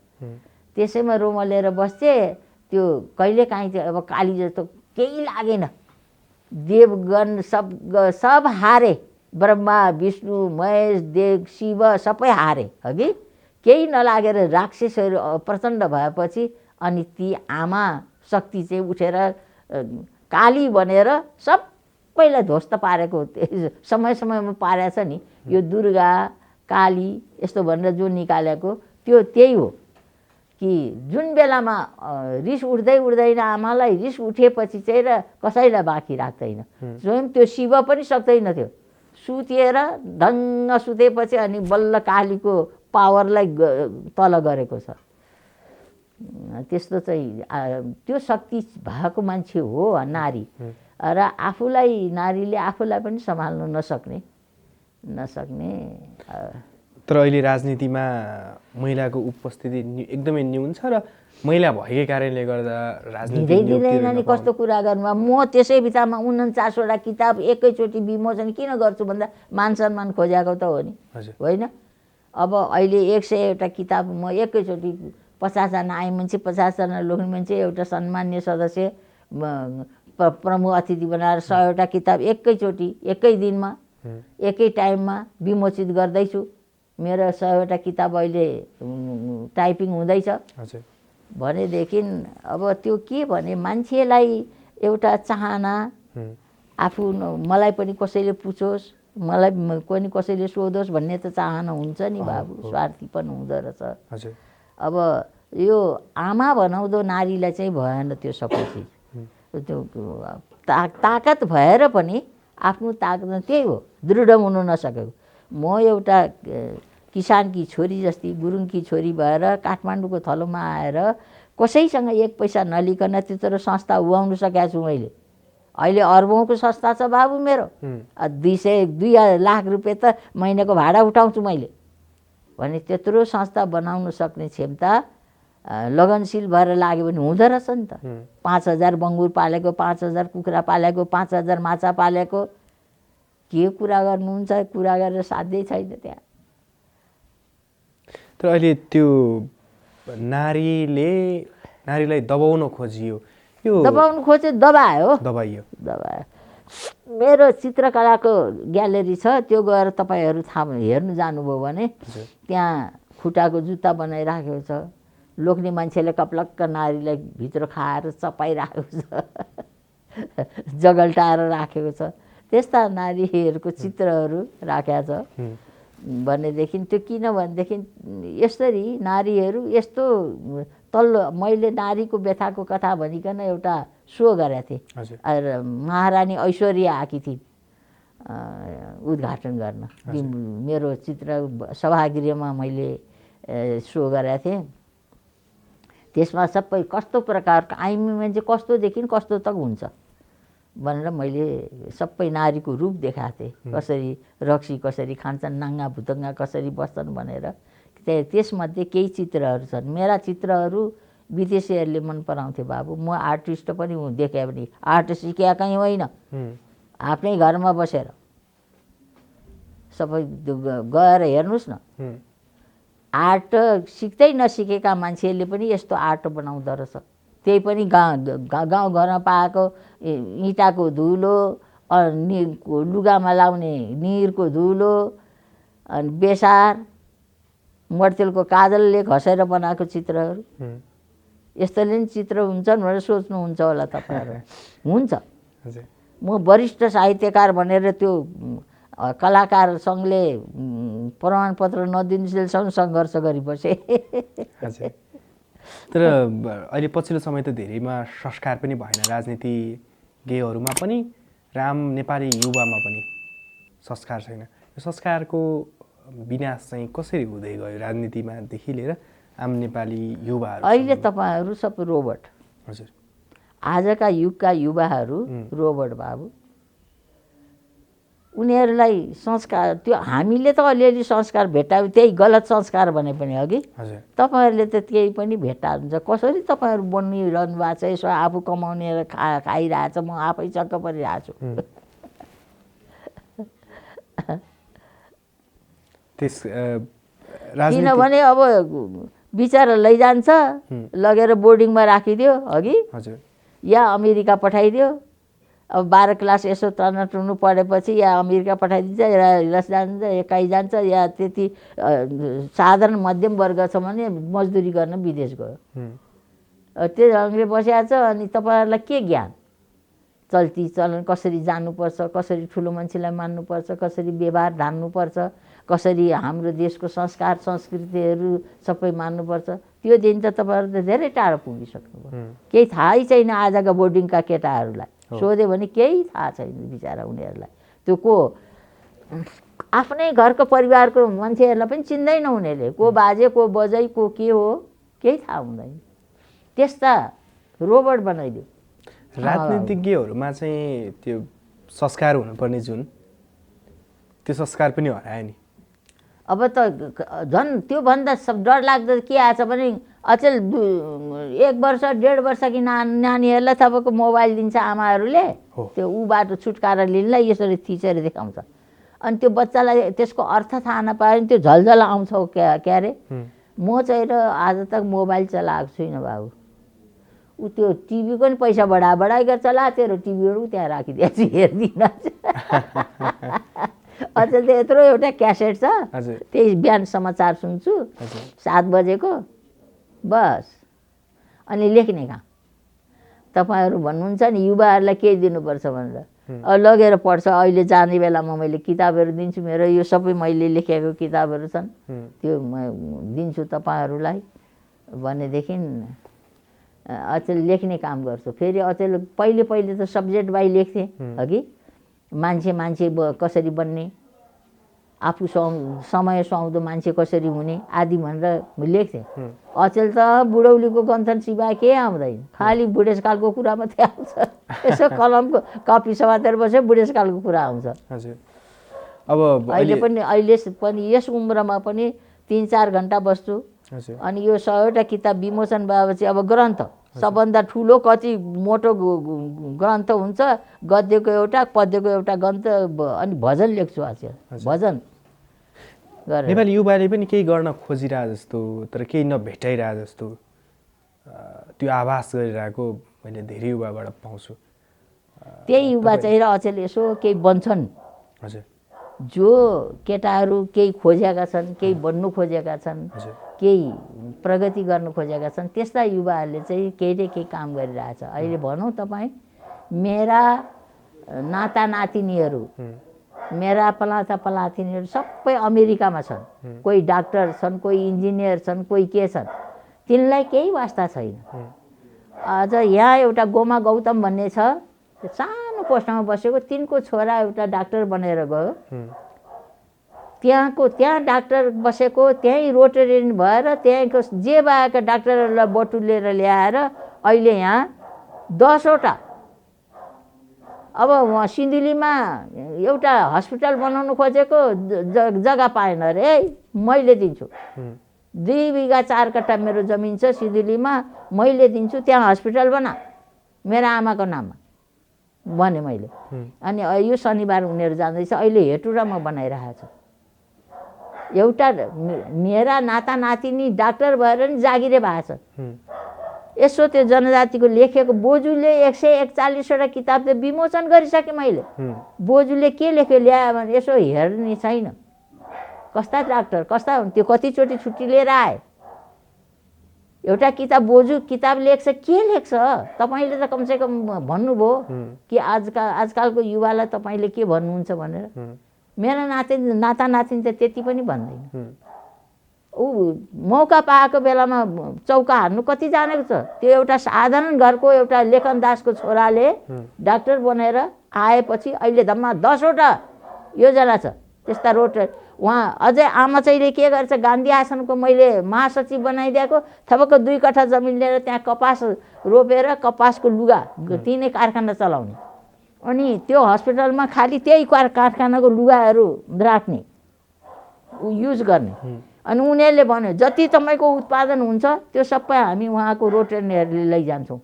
त्यसैमा रोमलेर बस्छे त्यो कहिलेकाहीँ चाहिँ अब काली जस्तो केही लागेन देवगण सब हारे ब्रह्मा विष्णु महेश देव शिव सबै हारे हगि केही नलागेर राक्षसहरू प्रचण्ड भएपछि अनि ती आमा शक्ति चाहिँ उठेर काली बनेर सबैलाई ध्वस्त पारेको समयमा पारेछ नि यो दुर्गा काली यस्तो भनेर जो निकालेको त्यो त्यही हो कि जुन बेलामा रिस उठ्दैन आमालाई रिस उठेपछि चाहिँ र कसैलाई बाँकी राख्दैन स्वयं त्यो शिव पनि सक्दैन थियो सुतेर ढङ्ग सुतेपछि अनि बल्ल कालीको पावरलाई तल गरेको छ त्यस्तो चाहिँ त्यो शक्ति भएको मान्छे हो नारी र नारीले आफूलाई पनि सम्हाल्न नसक्ने तर अहिले राजनीतिमा महिलाको उपस्थिति एकदमै न्यून छ र महिला भएकै कारणले गर्दा राजनीति कस्तो कुरा गर्नु म त्यसै बित्थामा 49वटा किताब एकैचोटि विमोचन किन गर्छु भन्दा मान सम्मान खोजेको त हो नि होइन अब अहिले 100वटा किताब म एकैचोटि 50 जना आए मान्छे 50 जना लोग्ने मान्छे एउटा सम्मान्य सदस्य प्रमुख अतिथि बनाएर 100वटा किताब एकैचोटि एकै दिनमा एकै टाइममा विमोचित गर्दैछु मेरो 100वटा किताब अहिले टाइपिङ हुँदैछ भनेदेखि अब त्यो के भने मान्छेलाई एउटा चाहना आफू मलाई पनि कसैले पुछोस् मलाई पनि कसैले सोधोस् भन्ने त चाहना हुन्छ नि बाबु स्वार्थी पनि हुँदो रहेछ अब यो आमा बनाउँदो नारीलाई चाहिँ भएन त्यो सबै चिज त्यो ताकत भएर पनि आफ्नो ताकत त्यही हो दृढ हुनु नसकेको म एउटा किसानकी छोरी जस्तै गुरुङकी छोरी भएर काठमाडौँको थलोमा आएर कसैसँग एक पैसा नलिकन त्यत्रो संस्था उहाउनु सकेको छु मैले। अहिले अर्बौँको संस्था छ बाबु मेरो। 2 लाख रुपियाँ त महिनाको भाडा उठाउँछु मैले भने त्यत्रो संस्था बनाउन सक्ने क्षमता लगनशील भएर लाग्यो भने हुँदो रहेछ नि त। 5,000 बङ्गुर पालेको, 5,000 कुखुरा पालेको, 5,000 माछा पालेको, के कुरा गर्नुहुन्छ? कुरा गरेर साध्यै छैन त्यहाँ। तर अहिले त्यो नारीलाई दबाउन खोजियो, यो दबाउनु खोज्यो, दबायो। मेरो चित्रकलाको ग्यालेरी छ, त्यो गएर तपाईँहरू हेर्नु जानुभयो भने त्यहाँ खुट्टाको जुत्ता बनाइराखेको छ। लोग्ने मान्छेले कप्लक्क नारीलाई भित्र खाएर चपाइराखेको छ, जगल्टाएर राखेको छ। त्यस्ता नारीहरूको चित्रहरू राखेको छ भनेदेखि त्यो किनभनेदेखि यसरी नारीहरू यस्तो तल्लो, मैले नारीको व्यथाको कथा भनिकन एउटा सो गरेको थिएँ। महारानी ऐश्वर्या आएकी थिइन् उद्घाटन गर्न। मेरो चित्र सभागृहमा मैले सो गरेको थिएँ। त्यसमा सबै कस्तो प्रकारको आइमी मान्छे कस्तोदेखि कस्तो तक हुन्छ भनेर मैले सबै नारीको रूप देखाएको थिएँ। कसरी रक्सी कसरी खान्छन्, नाङ्गा भुतङ्गा कसरी बस्छन् भनेर। त्यसमध्ये केही चित्रहरू छन्। मेरा चित्रहरू विदेशीहरूले मन पराउँथे बाबु। म आर्टिस्ट पनि देखेँ भने आर्ट सिकेकै होइन, आफ्नै घरमा बसेर सबै गएर हेर्नुहोस् न। आर्ट सिक्दै नसिकेका मान्छेहरूले पनि यस्तो आर्ट बनाउँदो रहेछ। त्यही पनि गाउँघरमा पाएको इँटाको धुलो, लुगामा लाउने निरको धुलो, अनि बेसार, मर्तेलको काजलले घसेर बनाएको चित्रहरू। यस्तोले नि चित्र हुन्छन् भनेर सोच्नुहुन्छ होला तपाईँहरू। हुन्छ। म वरिष्ठ साहित्यकार भनेर त्यो कलाकार सङ्घले प्रमाणपत्र नदिनुसम्म सङ्घर्ष गरिबसेँ। तर अहिले पछिल्लो समय त धेरैमा संस्कार पनि भएन, राजनीतिज्ञहरूमा पनि नेपाली युवामा पनि संस्कार छैन। यो संस्कारको विनाश चाहिँ कसरी हुँदै गयो राजनीतिमादेखि लिएर आम नेपाली युवाहरू? अहिले तपाईँहरू सबै रोबोट। हजुर, आजका युगका युवाहरू रोबोट बाबु। उनीहरूलाई संस्कार, त्यो हामीले त अलिअलि संस्कार भेटायो, त्यही गलत संस्कार भने पनि अघि तपाईँहरूले त केही पनि भेटाउनुहुन्छ। कसरी तपाईँहरू बनिरहनु भएको छ, यसो आफू कमाउने खाइरहेछ, म आफै चक्क परिरहेको छु। किनभने अब बिचरा लैजान्छ, लगेर बोर्डिङमा राखिदियो अघि, या अमेरिका पठाइदियो। अब 12 क्लास यसो टर्नु पढेपछि या अमेरिका पठाइदिन्छ, या हिरस जान्छ, या कहीँ जान्छ, या त्यति साधारण मध्यम वर्ग छ भने मजदुरी गर्न विदेश गयो। त्यो ढङ्गले बसिएको छ। अनि तपाईँहरूलाई के ज्ञान? चल्ती चलन कसरी जानुपर्छ, कसरी ठुलो मान्छेलाई मान्नुपर्छ, कसरी व्यवहार ढाल्नुपर्छ, कसरी हाम्रो देशको संस्कार संस्कृतिहरू सबै मान्नुपर्छ, त्यो दिन त तपाईँहरू त धेरै टाढो पुगिसक्नुभयो। केही थाहै छैन आजका बोर्डिङका केटाहरूलाई। सोध्यो भने केही थाहा छैन बिचरा उनीहरूलाई। त्यो को आफ्नै घरको परिवारको मान्छेहरूलाई पनि चिन्दैन उनीहरूले, को बाजे को बजै को के हो केही थाहा हुँदैन। त्यस्ता रोबोट बनाइदियो। राजनीतिज्ञहरूमा चाहिँ त्यो संस्कार हुनुपर्ने जुन त्यो संस्कार पनि हरायो नि। अब त झन् त्योभन्दा डरलाग्दो के आएछ भने अचेल 1 वर्ष 1.5 वर्षकी नानीहरूलाई तपाईँको मोबाइल दिन्छ आमाहरूले, त्यो ऊबाट छुटकारा लिनलाई यसरी थिचेर देखाउँछ। अनि त्यो बच्चालाई त्यसको अर्थ थाहा नपायो भने त्यो झलझल आउँछ क्या अरे। म चाहिँ र आज तक मोबाइल चलाएको छुइनँ बाबु। ऊ त्यो टिभीको नि पैसा बढाइ गरेर चलाएको थियो र टिभीहरू त्यहाँ राखिदिएको छु, हेर्दिनँ। अझ त्यो यत्रो एउटा क्यासेट छ, त्यही बिहान समाचार सुन्छु 7 बजेको बस। अनि लेख्ने काम। तपाईँहरू भन्नुहुन्छ नि युवाहरूलाई के दिनुपर्छ भनेर, लगेर पढ्छ। अहिले जाने बेलामा मैले किताबहरू दिन्छु, मेरो यो सबै मैले लेखेको किताबहरू छन्, त्यो म दिन्छु तपाईँहरूलाई भनेदेखि अचेल लेख्ने काम गर्छु। फेरि अचेल पहिले त सब्जेक्ट बाई लेख्थेँ अघि, मान्छे कसरी बन्ने, आफू समय सुहाउँदो मान्छे कसरी हुने आदि भनेर लेख्थेँ। अचेल त बुढौलीको गन्थन सिवाय के आउँदैन, खालि बुढेसकालको कुरा मात्रै आउँछ। यसो कलमको कपी समातेर बस्यो बुढेसकालको कुरा आउँछ। हजुर। अब अहिले पनि यस उम्रमा पनि 3-4 घन्टा बस्छु। अनि यो 100वटा किताब विमोचन भएपछि अब ग्रन्थ सबभन्दा ठुलो कति मोटो ग्रन्थ हुन्छ, गद्यको एउटा पद्यको एउटा ग्रन्थ, अनि भजन लेख्छु आजकल। भजन नेपाली युवाले पनि केही गर्न खोजिरहे जस्तो तर केही नभेटाइरहे जस्तो त्यो आभास गरिरहेको मैले धेरै युवाबाट पाउँछु। त्यही युवा चाहिँ र अचेल यसो केही बन्छन्। हजुर। जो केटाहरू केही खोजेका छन्, केही बन्नु खोजेका छन्, केही प्रगति गर्नु खोजेका छन्, त्यस्ता युवाहरूले चाहिँ केही न केही काम गरिरहेछ। अहिले भनौँ तपाईँ मेरा नाता नातिनीहरू, मेरा पलातिनीहरू सबै अमेरिकामा छन्। कोही डाक्टर छन्, कोही इन्जिनियर छन्, कोही के छन्। तिनलाई केही वास्ता छैन। अझ यहाँ एउटा गोमा गौतम भन्ने छ, सानो पोस्टमा बसेको, तिनको छोरा एउटा डाक्टर बनेर गयो। त्यहाँ डाक्टर बसेको, त्यहीँ रोटेरियन भएर त्यहीँको जे भएका डाक्टरहरूलाई बटुलेर ल्याएर अहिले यहाँ 10वटा, अब उहाँ सिन्धुलीमा एउटा हस्पिटल बनाउनु खोजेको, जग्गा पाएन अरे, मैले दिन्छु। 2 बिघा 4 कट्ठा मेरो जमिन छ सिन्धुलीमा, मैले दिन्छु, त्यहाँ हस्पिटल बना मेरो आमाको नाममा भने मैले। अनि यो शनिबार उनीहरू जाँदैछ। अहिले हेटुरामा बनाइरहेको छ। एउटा मेरा नाता नातिनी डाक्टर भएर नि जागिरे भएको छ। यसो त्यो जनजातिको लेखेको बोजूले 141वटा किताब त विमोचन गरिसकेँ मैले। बोजूले के लेख्यो ल्यायो भने यसो हेर्ने छैन। कस्ता डाक्टर कस्ता त्यो कतिचोटि छुट्टी लिएर आए। एउटा किताब बोजू किताब लेख्छ, के लेख्छ तपाईँले त कमसेकम भन्नुभयो कि आजकलको युवालाई तपाईँले के भन्नुहुन्छ भनेर। मेरो नाता नातिनी त त्यति पनि भन्दैन। ऊ मौका पाएको बेलामा चौका हान्नु कति जानेको छ। त्यो एउटा साधारण घरको एउटा लेखनदासको छोराले डाक्टर बनेर आएपछि अहिले धम्मा 10वटा योजना छ त्यस्ता रोड। उहाँ अझै आमा चाहिँले के गर्छ, गान्धी आश्रमको मैले महासचिव बनाइदिएको, थपक्क 2 कट्ठा जमिन लिएर त्यहाँ कपास रोपेर कपासको लुगा तिनै कारखाना चलाउने। अनि त्यो हस्पिटलमा खालि त्यही कारखानाको लुगाहरू राख्ने, युज गर्ने। अनि उनीहरूले भन्यो जति तपाईँको उत्पादन हुन्छ त्यो सबै हामी उहाँको रोटेरियनहरूले लैजान्छौँ,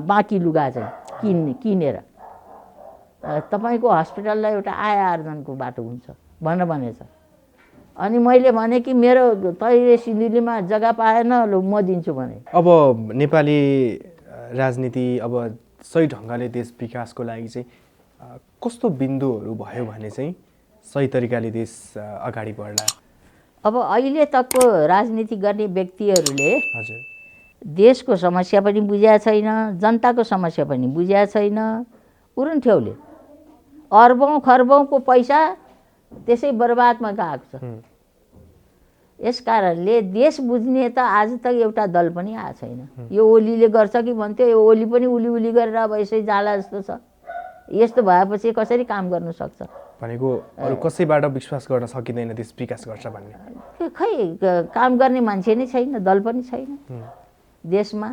बाँकी लुगा चाहिँ किनेर तपाईँको हस्पिटललाई एउटा आय आर्जनको बाटो हुन्छ भनेछ। अनि मैले भने कि मेरो तैले सिन्धुलीमा जग्गा पाएन, ल म दिन्छु भने। अब नेपाली राजनीति अब सही ढङ्गले देश विकासको लागि चाहिँ कस्तो बिन्दुहरू भयो भने चाहिँ सही तरिकाले देश अगाडि बढ्ला? अब अहिले तकको राजनीति गर्ने व्यक्तिहरूले हजुर देशको समस्या पनि बुझेका छैन, जनताको समस्या पनि बुझेका छैन। उरुन्ठ्याउले अर्बौँ खर्बौँको पैसा त्यसै बर्बादमा गएको छ। यस कारणले देश बुझ्ने त आज तक एउटा दल पनि आएको छैन। यो ओलीले गर्छ कि भन्थ्यो, यो ओली पनि उली गरेर अब यसै जाला जस्तो छ। यस्तो भएपछि कसरी काम गर्नु सक्छ? भनेको अरू कसैबाट विश्वास गर्न सकिँदैन देश विकास गर्छ भन्ने। खै काम गर्ने मान्छे नै छैन, दल पनि छैन देशमा।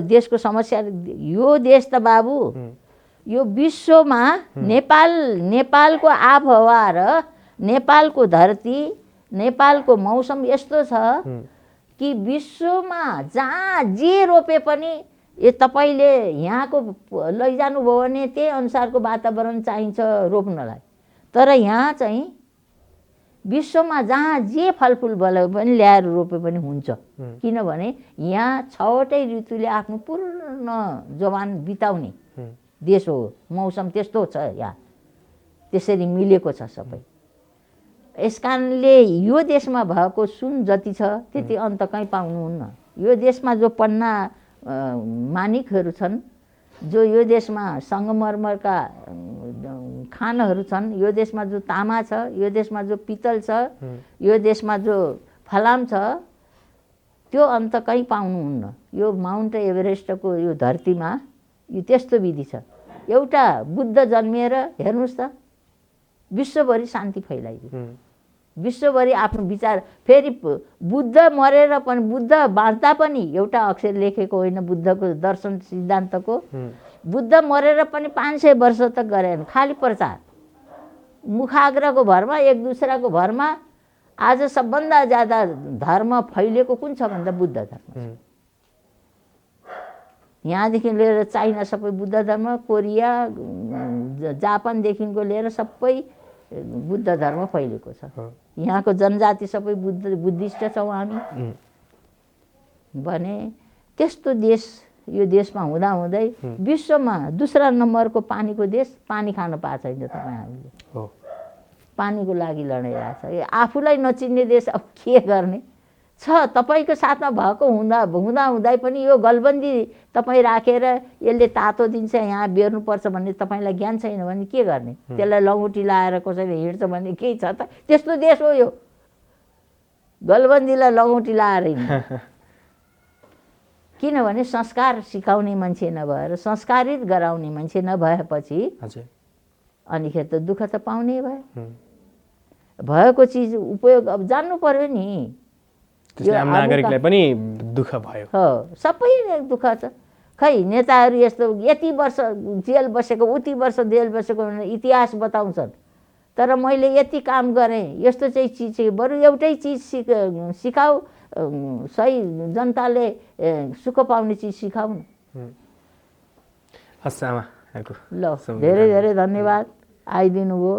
देशको समस्या यो देश त बाबु, यो विश्वमा नेपालको आबहावा र नेपालको धरती, नेपालको मौसम यस्तो छ कि विश्वमा जहाँ जे रोपे पनि तपाईँले यहाँको लैजानुभयो भने त्यही अनुसारको वातावरण चाहिन्छ रोप्नलाई। तर यहाँ चाहिँ विश्वमा जहाँ जे फलफुल भयो पनि ल्याएर रोपे पनि हुन्छ। किनभने यहाँ 6वटै ऋतुले आफ्नो पूर्ण जवान बिताउने देश हो। मौसम त्यस्तो छ यहाँ, त्यसरी मिलेको छ सबै। यस कारणले यो देशमा भएको सुन जति छ त्यति अन्त कहीँ पाउनुहुन्न। यो देशमा जो पन्ना मानिकहरू छन्, जो यो देशमा सङ्गमरमरका खानहरू छन्, यो देशमा जो तामा छ, यो देशमा जो पित्तल छ, यो देशमा जो फलाम छ, त्यो अन्त कहीँ पाउनुहुन्न। यो माउन्ट एभरेस्टको यो धरतीमा यो त्यस्तो विधि छ। एउटा बुद्ध जन्मिएर हेर्नुहोस् त, विश्वभरि शान्ति फैलाइदियो। हुँ, विश्वभरि आफ्नो विचार फेरि बुद्ध मरेर पनि बुद्ध बाँच्दा पनि एउटा अक्षर लेखेको होइन बुद्धको दर्शन सिद्धान्तको। हुँ, बुद्ध मरेर पनि 500 वर्ष त गरेन, खालि प्रचार मुखाग्रको भरमा एक दुसराको भरमा। आज सबभन्दा ज्यादा धर्म फैलिएको कुन छ भन्दा बुद्ध धर्म। हुँ, यहाँदेखि लिएर चाइना सबै बुद्ध धर्म, कोरिया जापानदेखिको लिएर सबै बुद्ध धर्म फैलिएको छ। हो, यहाँको जनजाति सबै बुद्धिस्ट छौँ हामी हुँ, भने त्यस्तो देश यो देशमा हुँदाहुँदै विश्वमा दोस्रा नम्बरको पानीको देश, पानी खान पाएको छैन तपाईँ हामीले। हो, पानीको लागि लडाइरहेको छ। आफूलाई नचिन्ने देश अब के गर्ने छ। तपाईँको साथमा भएको हुँदाहुँदै पनि यो गलबन्दी तपाईँ राखेर यसले तातो दिन्छ यहाँ बेर्नुपर्छ भन्ने तपाईँलाई ज्ञान छैन भने के गर्ने। त्यसलाई लङ्गोटी लाएर कसैले हिँड्छ भने केही छ त। त्यस्तो देश हो यो, गलबन्दीलाई लङ्गोटी लाएर हिँड्ने। किनभने संस्कार सिकाउने मान्छे नभएर संस्कारित गराउने मान्छे नभएपछि हजुर, अनिखेर त दुःख त पाउने भयो। हुँ। भएको चिज उपयोग अब जान्नु पर्यो नि। त्यसले आम नागरिकलाई पनि दुःख भयो। हो, सबै दुःख छ। खै नेताहरू यस्तो यति वर्ष जेल बसेको उति वर्ष जेल बसेको भनेर इतिहास बताउँछन्, तर मैले यति काम गरेँ यस्तो चाहिँ चिज चाहिँ बरु एउटै चिज सिकाऊ, सही जनताले सुख पाउने चिज सिकाउनु। हस् आमा, ल धेरै धेरै धन्यवाद आइदिनु भयो।